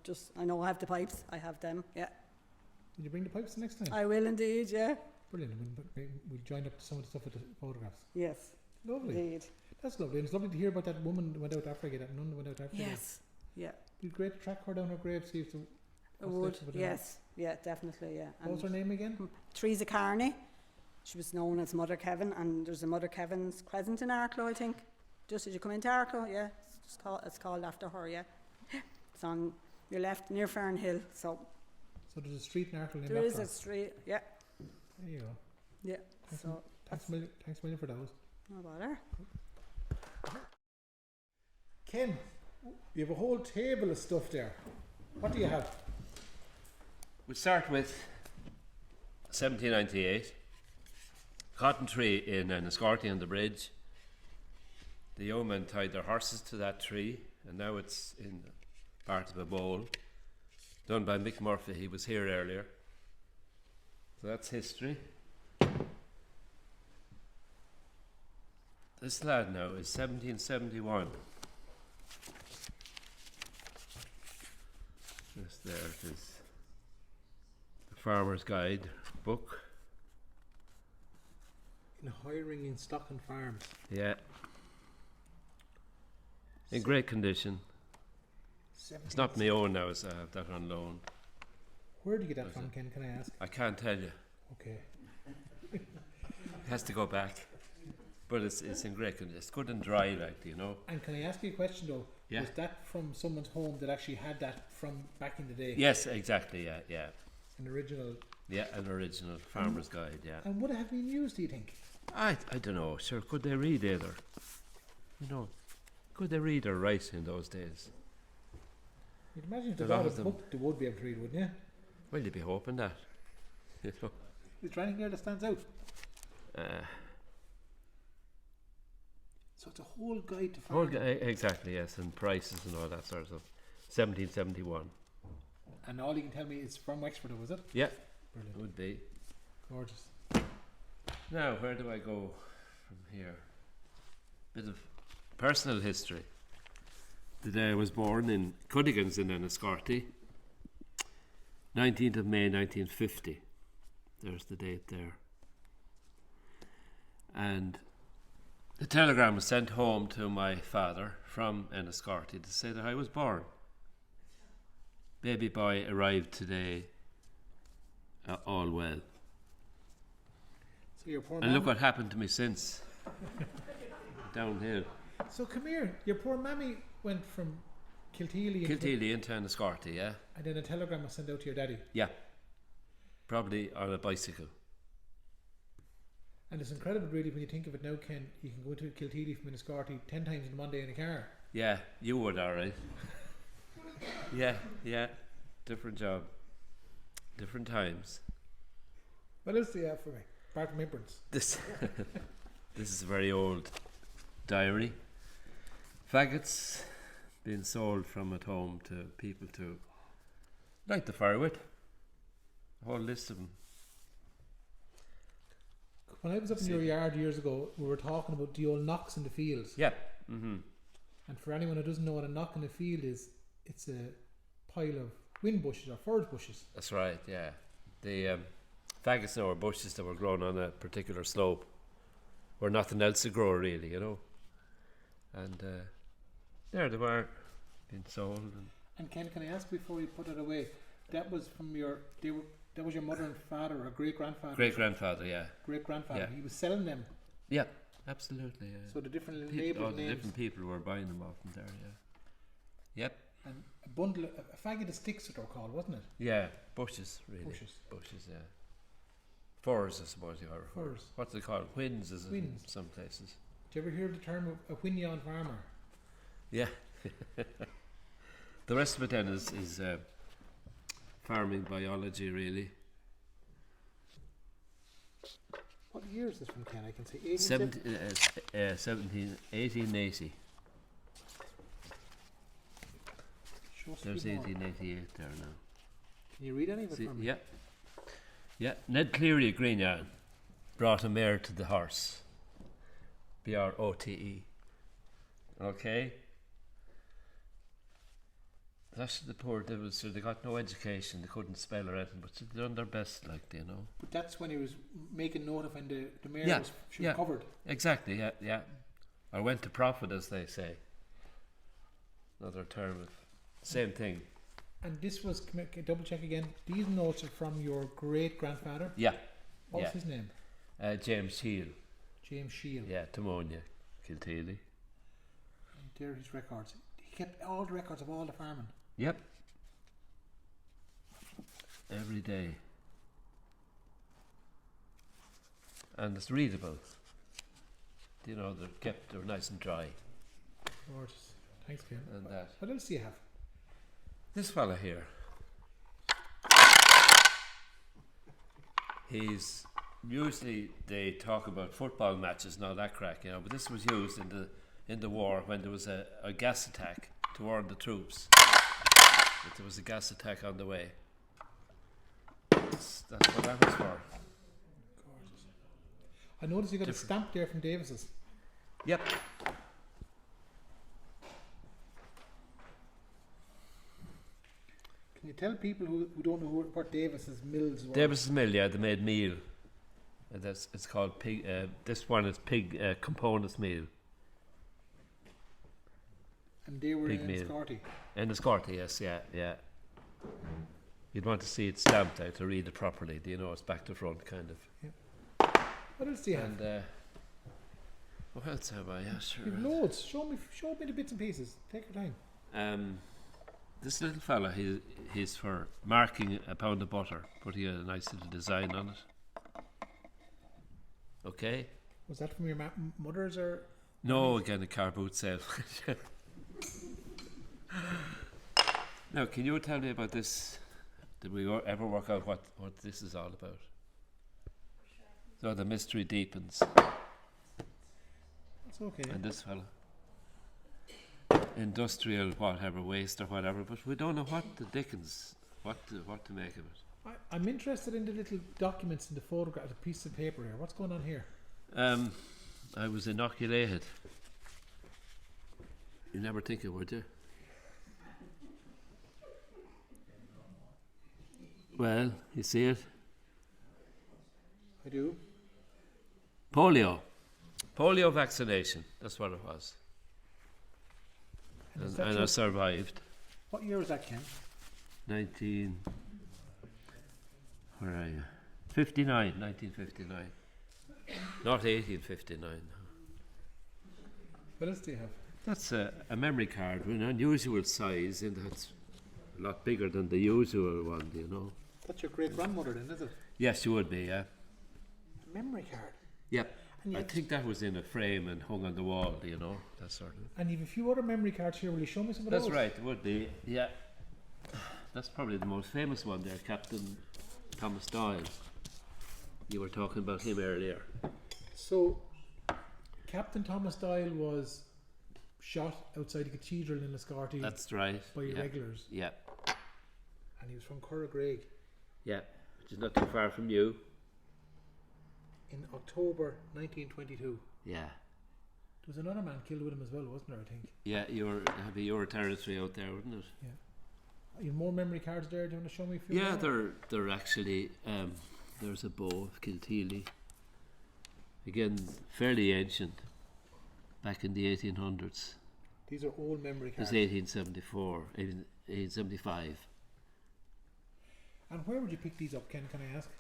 just, I know I have the pipes, I have them, yeah. Will you bring the pipes the next time? I will indeed, yeah. Brilliant. We'll join up to some of the stuff with the photographs. Yes. Lovely. Indeed. That's lovely. And it's lovely to hear about that woman that went out to Africa, that nun that went out to Africa. Yes, yeah. It'd be great to track her down her grave, see if the... I would, yes, yeah, definitely, yeah. What was her name again? Teresa Carney. She was known as Mother Kevin, and there's a Mother Kevin's Crescent in Arklow, I think. Just as you come into Arklow, yeah. It's called after her, yeah. It's on your left, near Fernhill, so... So there's a street in Arklow named There after is her. a street, yeah. There you go. Yeah, Thanks a million for those. No bother. Ken, you have a whole table of stuff there. What do you have? We start with 1798. Cotton tree in Enniscorthy on the bridge. The yeomen tied their horses to that tree, and now it's in part of a bowl. Done by Mick Murphy, he was here earlier. So that's history. This lad now is 1771. Yes, there it is. The Farmer's Guide book. In hiring in Stockton Farms. Yeah. In great condition. It's not my own now, so I have that on loan. Where do you get that from, Ken? Can I ask? I can't tell you. Okay. It has to go back. But it's in great condition. It's good and dry, like, you know. And can I ask you a question though? Yeah. Was that from someone's home that actually had that from back in the day? Yes, exactly, yeah. An original. Yeah, an original Farmer's Guide, yeah. And would it have been used, do you think? I don't know, sure, could they read either? You know, could they read or write in those days? You'd imagine if they A lot got a of them. book, they would be able to read, wouldn't you? Well, you'd be hoping that, you know. Is there anything there that stands out? So it's a whole guide to farming. Exactly, yes, and prices and all that sort of stuff. 1771. And all you can tell me is from Wexford, was it? Yeah, Brilliant. it would be. Gorgeous. Now, where do I go from here? Bit of personal history. The day I was born in Cuddigans in Enniscorthy, 19th of May 1950. There's the date there. And the telegram was sent home to my father from Enniscorthy to say that I was born. Baby boy arrived today, all well. So your poor And look what happened to me since. Downhill. So come here, your poor mammy went from Kilteely into Enniscorthy, yeah? and then a telegram was sent out to your daddy. Yeah. Probably on a bicycle. And it's incredible really when you think of it now, Ken, you can go to Kilteely from Enniscorthy 10 times in one day in a car. Yeah, you would, alright. Yeah. Different job. Different times. What else do you have for me? apart from imprints. This is a very old diary. Faggots being sold from at home to people to light the fire with. A whole list of them. When I was up in your yard years ago, we were talking about the old knocks in the fields. Yeah. Mm-hmm. And for anyone who doesn't know what a knock in the field is, it's a pile of wind bushes or furze bushes. That's right, yeah. The faggots now are bushes that were grown on a particular slope where nothing else to grow really, you know. And there they were being sold. And Ken, can I ask before you put it away, that was from your, that was your mother and father or great grandfather? Great grandfather, yeah. Great grandfather. Yeah. He was selling them. Yeah, absolutely. Yeah. So the different All labelled the names. different people were buying them off them there, yeah. Yep. And a bundle, a faggot of sticks that were called, wasn't it? Yeah, bushes, really. Bushes, yeah. Furs, I suppose you are. Furs. What's they called? Whins, is it? Whins. In some places. Do you ever hear the term of a whinion farmer? Yeah. The rest of it then is farming biology, really. What year is this from, Ken? I can see 1880. There's 1888 there now. Can you read any of it for me? Yeah. Yeah. Ned Cleary of Greenyard brought a mare to the horse. Brote. Okay. That's the poor devils, so they got no education, they couldn't spell or anything, but they done their best, like, you know. But that's when he was making note of when the mare was covered. Exactly, yeah. Or went to profit, as they say. Another term of same thing. And this was, double check again, these notes are from your great grandfather? Yeah. What was his name? James Shield. James Shield. Yeah, Timonia, Kilteely. And there are his records. He kept all the records of all the farming. Yep. Every day. And it's readable. You know, they're nice and dry. Gorgeous. Thanks, Ken. And that. What else do you have? This fella here. He's usually they talk about football matches and all that crack, you know, but this was used in the war when there was a gas attack to warn the troops that there was a gas attack on the way. That's what that was for. Gorgeous. I noticed you got a stamp there from Davis's. Yep. Can you tell people who don't know what Davis's mills were? Davis's mill, yeah, they made meal. It's called pig. This one is pig components meal. And they were Pig in meal. Scorty. In the Scorty, yes, yeah. You'd want to see it stamped out to read it properly. Do you know, it's back to front, kind of. Yeah. What else do you have? And what else have I? Yeah, sure. You've loads. Show me the bits and pieces. Take your time. This little fella, he's for marking a pound of butter, putting a nice little design on it. Okay. Was that from your mother's or? No, again a car boot sale. Now, can you tell me about this? Did we ever work out what this is all about? So the mystery deepens. That's okay. And this fella. Industrial whatever, waste or whatever, but we don't know what the dickens, what to make of it. I'm interested in the little documents in the photograph, the piece of paper here. What's going on here? I was inoculated. You never think it, would you? Well, you see it? I do. Polio vaccination, that's what it was. And I survived. What year was that, Ken? 1959. Not 1859. What else do you have? That's a memory card with an unusual size, and that's a lot bigger than the usual one, you know. That's your great grandmother then, is it? Yes, you would be, yeah. A memory card. Yep. I think that was in a frame and hung on the wall, you know, that sort of. And you've a few other memory cards here. Will you show me some of those? those? That's right, it would be, yeah. That's probably the most famous one there, Captain Thomas Doyle. You were talking about him earlier. So, Captain Thomas Doyle was shot outside the cathedral in Liscarty. That's right. By irregulars. Yeah. And he was from Curragreig. Yeah, which is not too far from you. In October 1922. Yeah. There was another man killed with him as well, wasn't there, I think? Yeah, your territory out there, wouldn't it? Yeah. You have more memory cards there? Do you want to show me a few? Yeah, more? they're actually, there's a bow of Kilteely. Again, fairly ancient, back in the 1800s. These are old memory cards. It's 1874, 1875. And where would you pick these up, Ken, can I ask?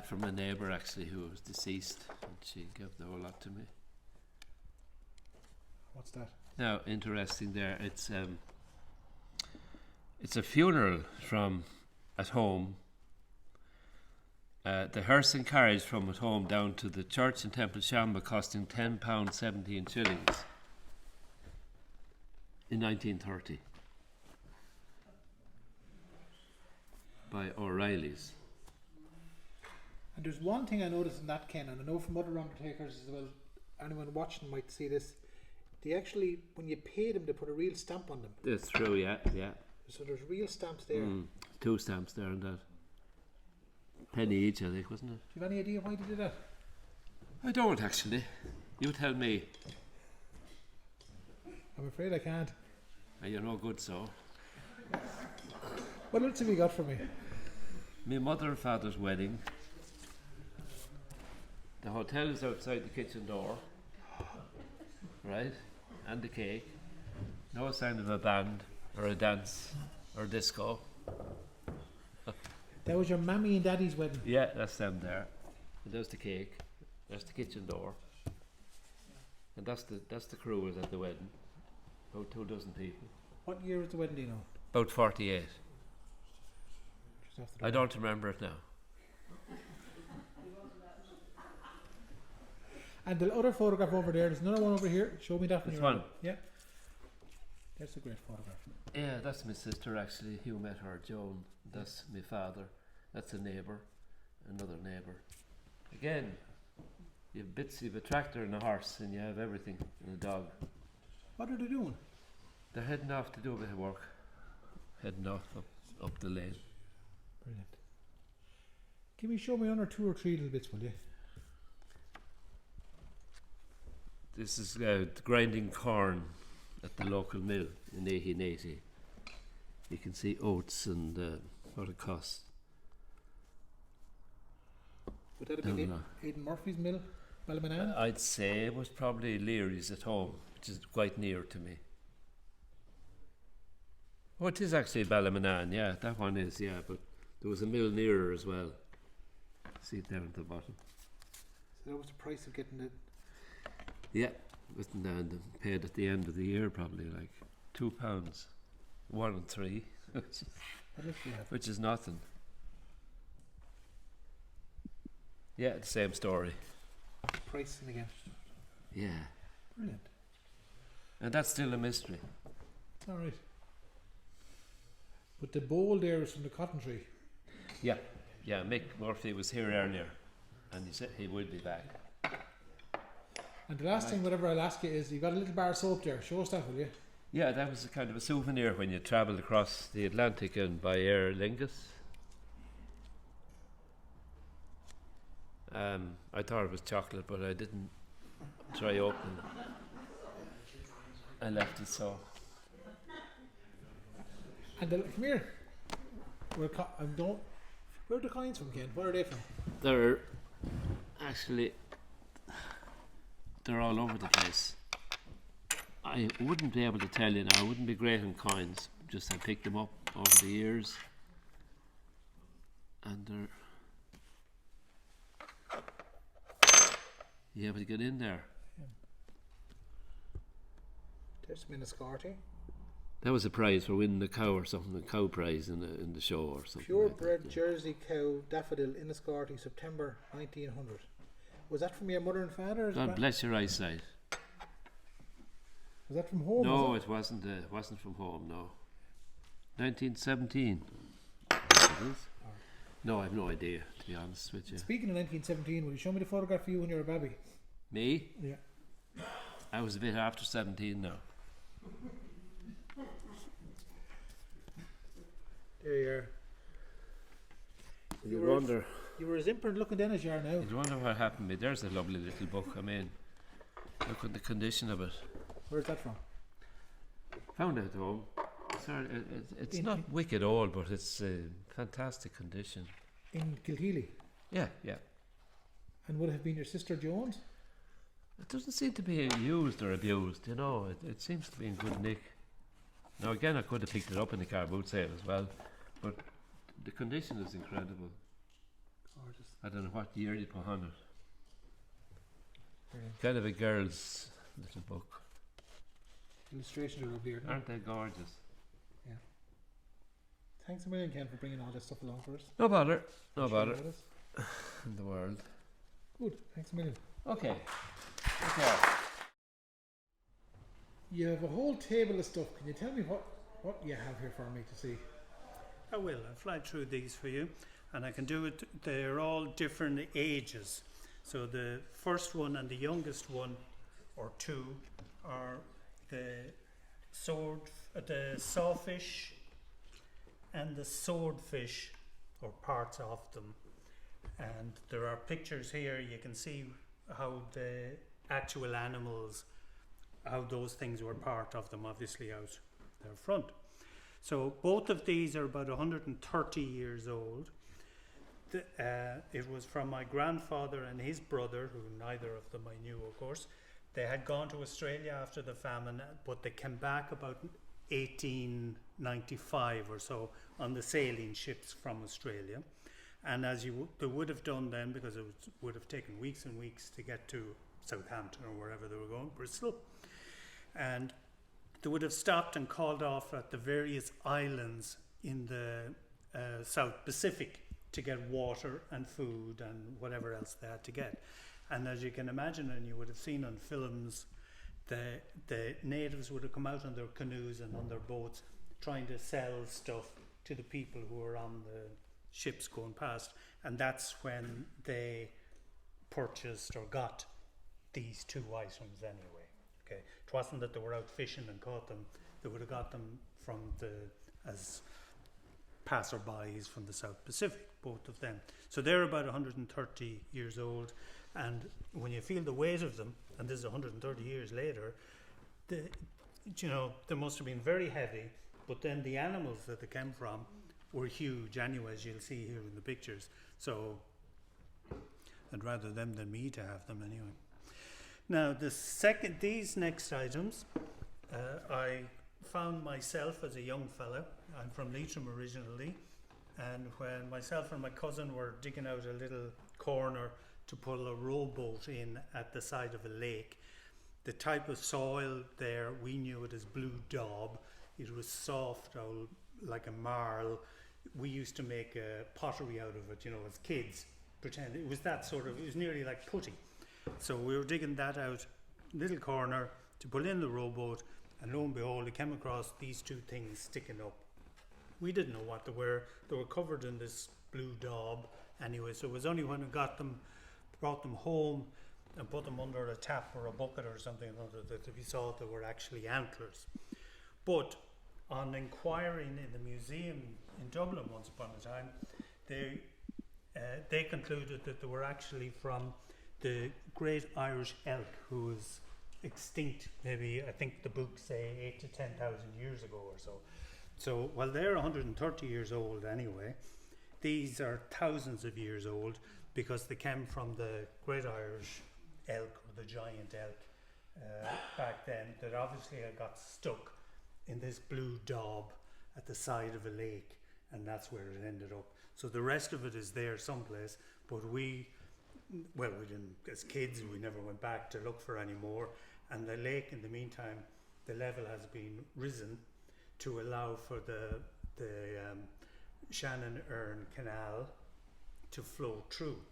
From a neighbour actually who was deceased, and she gave the whole lot to me. What's that? Now, interesting there, it's a funeral from at home. The hearse and carriage from at home down to the church in Temple Shamba costing £10 17 shillings in 1930 by O'Reilly's. And there's one thing I noticed in that, Ken, and I know from other undertakers as well, anyone watching might see this, they actually, when you pay them, they put a real stamp on them. That's true, yeah. So there's real stamps there. 2 stamps there and that. Penny each, I think, wasn't it? Do you have any idea why they did that? I don't actually. You tell me. I'm afraid I can't. You're no good, so. What else have you got for me? My mother and father's wedding. The hotel is outside the kitchen door, right? And the cake. No sign of a band or a dance or disco. That was your mammy and daddy's wedding? Yeah, that's them there. And there's the cake. There's the kitchen door. And that's the crew was at the wedding. About 2 dozen people. What year was the wedding, do you know? About 48. Just after the I don't remember it now. And the other photograph over there's another one over here. Show me that one. This one? Yeah. That's a great photograph. Yeah, that's my sister actually. You met her, Joan. That's my father. That's a neighbour. Another neighbour. Again, you have bits, you have a tractor and a horse, and you have everything, and a dog. What are they doing? They're heading off to do a bit of work. Heading off up the lane. Brilliant. Can you show me another 2 or 3 little bits, will you? This is grinding corn at the local mill in 1880. You can see oats and what it costs. Would that have been Aidan Murphy's mill, Ballymanan? I'd say it was probably Leary's at home, which is quite near to me. Oh, it is actually Ballymanan, yeah, that one is, yeah, but there was a mill nearer as well. See it down at the bottom. So that was the price of getting it? Yeah, written down and paid at the end of the year, probably like £2, 1 and 3, which is nothing. Yeah, the same story. Pricing again. Yeah. Brilliant. And that's still a mystery. Alright. But the bowl there is from the cotton tree. Yeah, Mick Murphy was here earlier and he said he would be back. And the last thing, whatever I'll ask you, is you got a little bar of soap there. Show us that, will you? Yeah, that was a kind of a souvenir when you travelled across the Atlantic and by Aer Lingus. I thought it was chocolate, but I didn't try opening it. I left it so. And come here. Where are the coins from, Ken? Where are they from? They're actually all over the place. I wouldn't be able to tell you now. I wouldn't be great on coins. Just I picked them up over the years, and they're. You able to get in there? There's Miniscarty. That was a prize for winning a cow or something, a cow prize in the show or something. Purebred like Jersey cow daffodil Inniscarty, September 1900. Was that from your mother and father? God bless your eyesight. Was that from home? No, it wasn't. It wasn't from home. No. 1917. No, I have no idea, to be honest with you. Speaking of 1917, will you show me the photograph of you when you were a baby? Me? Yeah. I was a bit after 17 now. There you are. You wonder. You were as imperent looking then as you are now. You wonder what happened to me. There's a lovely little book. I mean, look at the condition of it. Where's that from? Found it at home. Sorry, it's not wicked old, but it's fantastic condition. In Kilteely? Yeah. And would it have been your sister Jones? It doesn't seem to be used or abused, you know. It seems to be in good nick. Now again, I could have picked it up in the car boot sale as well, but the condition is incredible. Gorgeous. I don't know what year you put on it. Brilliant. Kind of a girl's little book. Illustrations are lovely, Aren't they gorgeous? Yeah. Thanks a million, Ken, for bringing all this stuff along for us. No bother. No Sharing bother. with us. In the world. Good. Thanks a million. Okay. You have a whole table of stuff. Can you tell me what you have here for me to see? I will. I'll fly through these for you, and I can do it. They're all different ages. So the first one and the youngest one, or two, are the sawfish and the swordfish, or parts of them. And there are pictures here. You can see how the actual animals, how those things were part of them, obviously out their front. So both of these are about 130 years old. It was from my grandfather and his brother, who neither of them I knew, of course. They had gone to Australia after the famine, but they came back about 1895 or so on the sailing ships from Australia. And as they would have done then, because it would have taken weeks and weeks to get to Southampton or wherever they were going, Bristol. And they would have stopped and called off at the various islands in the South Pacific to get water and food and whatever else they had to get. And as you can imagine, and you would have seen on films, the natives would have come out on their canoes and on their boats trying to sell stuff to the people who were on the ships going past. And that's when they purchased or got these two items anyway. Okay, it wasn't that they were out fishing and caught them. They would have got them from as passerbys from the South Pacific, both of them. So they're about 130 years old, and when you feel the weight of them, and this is 130 years later, they must have been very heavy. But then the animals that they came from were huge anyway, as you'll see here in the pictures. So I'd rather them than me to have them anyway. Now, these next items, I found myself as a young fella. I'm from Leitrim originally, and when myself and my cousin were digging out a little corner to pull a rowboat in at the side of a lake, the type of soil there, we knew it as blue daub. It was soft, like a marl. We used to make pottery out of it, as kids. Pretend it was that sort of, it was nearly like putty. So we were digging that out, little corner, to put in the rowboat, and lo and behold, we came across these two things sticking up. We didn't know what they were. They were covered in this blue daub anyway, so it was only when we brought them home and put them under a tap or a bucket or something that we saw they were actually antlers. But on inquiring in the museum in Dublin once upon a time, they concluded that they were actually from the great Irish elk, who was extinct maybe, I think the books say 8,000 to 10,000 years ago or so. So while they're 130 years old anyway, these are thousands of years old because they came from the great Irish elk, or the giant elk, back then, that obviously had got stuck in this blue daub at the side of a lake, and that's where it ended up. So the rest of it is there someplace, but we didn't, as kids, we never went back to look for any more. And the lake, in the meantime, the level has been risen to allow for the Shannon-Erne Canal to flow through.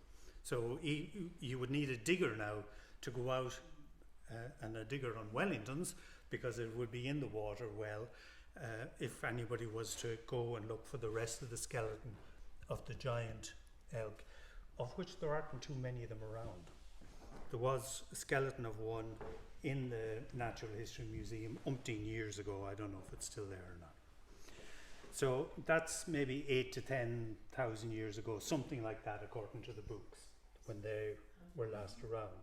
So you would need a digger now to go out, and a digger on Wellingtons, because it would be in the water well, if anybody was to go and look for the rest of the skeleton of the giant elk, of which there aren't too many of them around. There was a skeleton of one in the Natural History Museum umpteen years ago. I don't know if it's still there or not. So that's maybe 8 to 10,000 years ago, something like that, according to the books, when they were last around.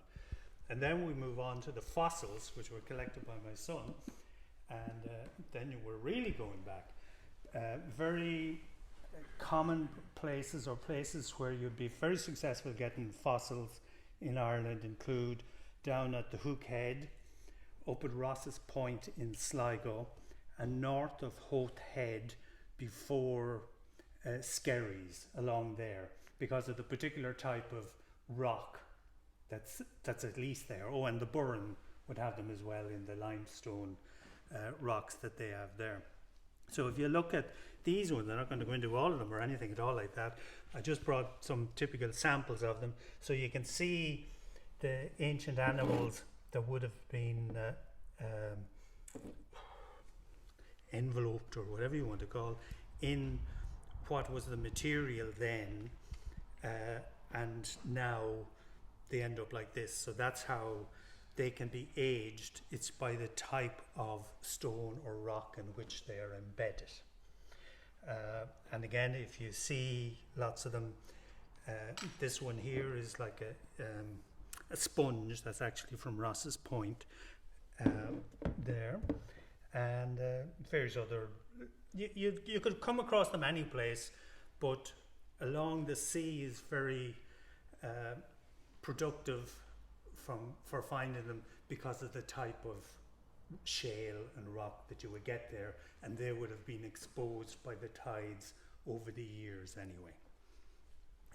And then we move on to the fossils, which were collected by my son, and then we're really going back. Very common places, or places where you'd be very successful getting fossils in Ireland, include down at the Hook Head, up at Ross's Point in Sligo, and north of Hoth Head before Skerries, along there, because of the particular type of rock that's at least there. Oh, and the Byrne would have them as well, in the limestone rocks that they have there. So if you look at these ones, I'm not going to go into all of them or anything at all like that. I just brought some typical samples of them, so you can see the ancient animals that would have been enveloped, or whatever you want to call, in what was the material then, and now they end up like this. So that's how they can be aged. It's by the type of stone or rock in which they are embedded. And again, if you see lots of them, this one here is like a sponge that's actually from Ross's Point there, and various other. You could come across them any place, but along the sea is very productive for finding them, because of the type of shale and rock that you would get there, and they would have been exposed by the tides over the years anyway.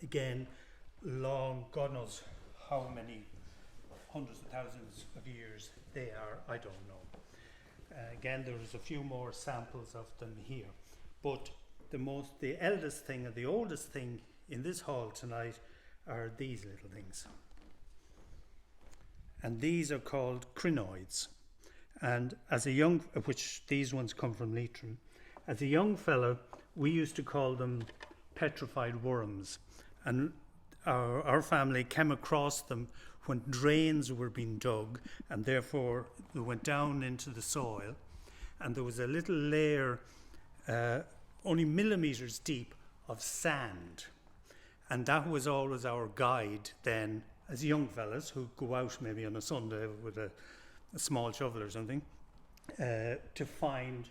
Again, long, God knows how many hundreds of thousands of years they are, I don't know. Again, there's a few more samples of them here, but the eldest thing and the oldest thing in this hall tonight are these little things. And these are called crinoids. And as a young, which these ones come from Leitrim, as a young fellow, we used to call them petrified worms. And our family came across them when drains were being dug, and therefore they went down into the soil, and there was a little layer, only millimeters deep, of sand. And that was always our guide then, as young fellas who go out maybe on a Sunday with a small shovel or something, to find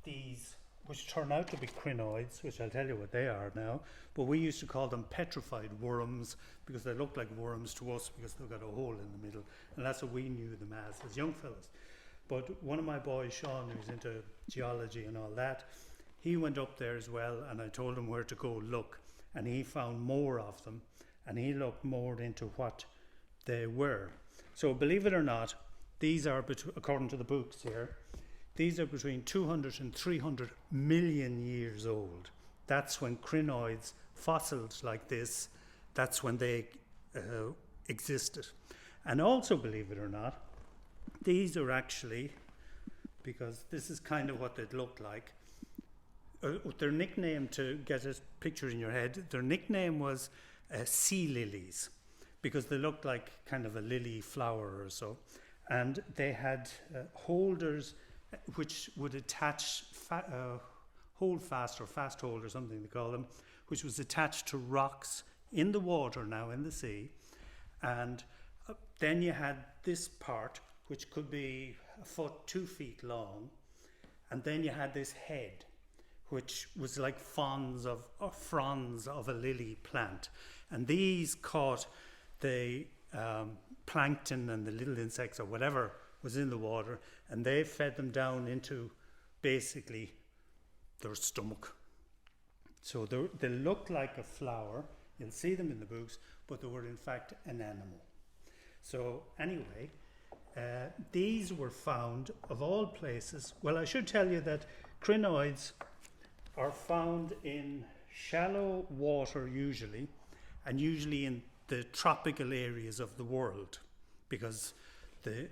these, which turn out to be crinoids, which I'll tell you what they are now, but we used to call them petrified worms, because they looked like worms to us, because they've got a hole in the middle, and that's what we knew them as young fellas. But one of my boys, Sean, who's into geology and all that, he went up there as well, and I told him where to go look, and he found more of them, and he looked more into what they were. So believe it or not, these are, according to the books here, these are between 200 and 300 million years old. That's when crinoids, fossils like this, that's when they existed. And also, believe it or not, these are actually, because this is kind of what they'd look like, their nickname, to get a picture in your head, their nickname was sea lilies, because they looked like kind of a lily flower or so. And they had holders which would attach, hold fast, or fast hold or something they call them, which was attached to rocks in the water now, in the sea. And then you had this part, which could be a foot, 2 feet long. And then you had this head, which was like fronds of a lily plant. And these caught the plankton and the little insects or whatever was in the water, and they fed them down into basically their stomach. So they looked like a flower. You'll see them in the books, but they were in fact an animal. So anyway, these were found, of all places. Well, I should tell you that crinoids are found in shallow water usually, and usually in the tropical areas of the world, because they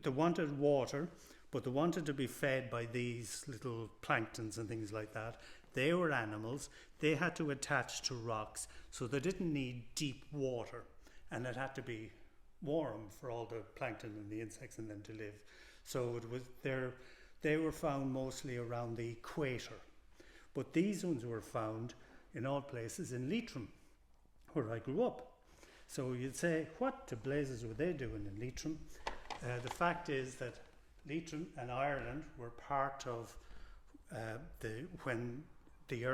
wanted water, but they wanted to be fed by these little planktons and things like that, They were animals. They had to attach to rocks, so they didn't need deep water, and it had to be warm for all the plankton and the insects and them to live. So it was they were found mostly around the equator, but these ones were found in all places in Leitrim, where I grew up. So you'd say, what the blazes were they doing in Leitrim? The fact is that Leitrim and Ireland were part of when the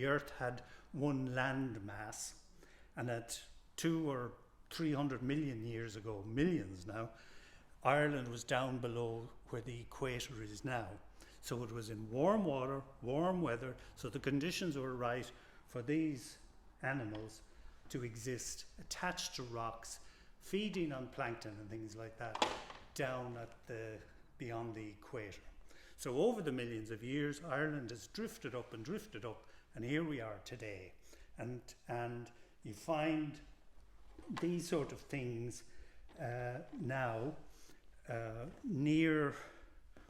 earth had one land mass, and at 200 or 300 million years ago, millions now, Ireland was down below where the equator is now. So it was in warm water, warm weather, so the conditions were right for these animals to exist attached to rocks, feeding on plankton and things like that, down at beyond the equator. So over the millions of years, Ireland has drifted up, and here we are today. And you find these sort of things now near,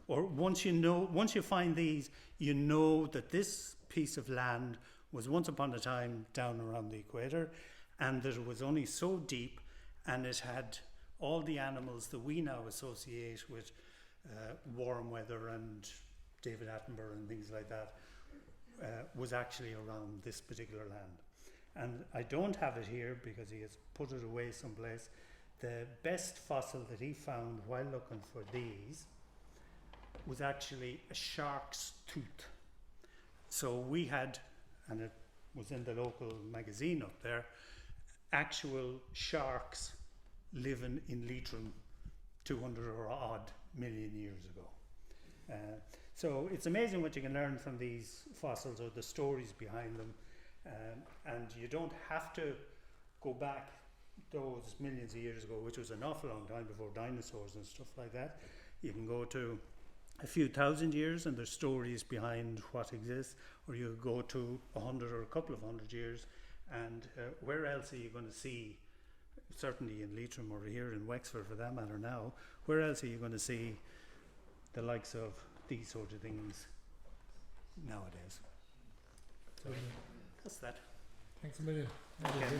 or once you find these, you know that this piece of land was once upon a time down around the equator, and that it was only so deep, and it had all the animals that we now associate with warm weather and David Attenborough and things like that, was actually around this particular land. And I don't have it here because he has put it away someplace. The best fossil that he found while looking for these was actually a shark's tooth. So we had, and it was in the local magazine up there, actual sharks living in Leitrim 200 or odd million years ago. So it's amazing what you can learn from these fossils, or the stories behind them. And you don't have to go back those millions of years ago, which was an awful long time before dinosaurs and stuff like that. You can go to a few thousand years and there's stories behind what exists, or you go to 100 or a couple of 100 years, and where else are you going to see, certainly in Leitrim or here in Wexford for that matter now, where else are you going to see the likes of these sort of things nowadays? So that's that. Thanks a million. Okay.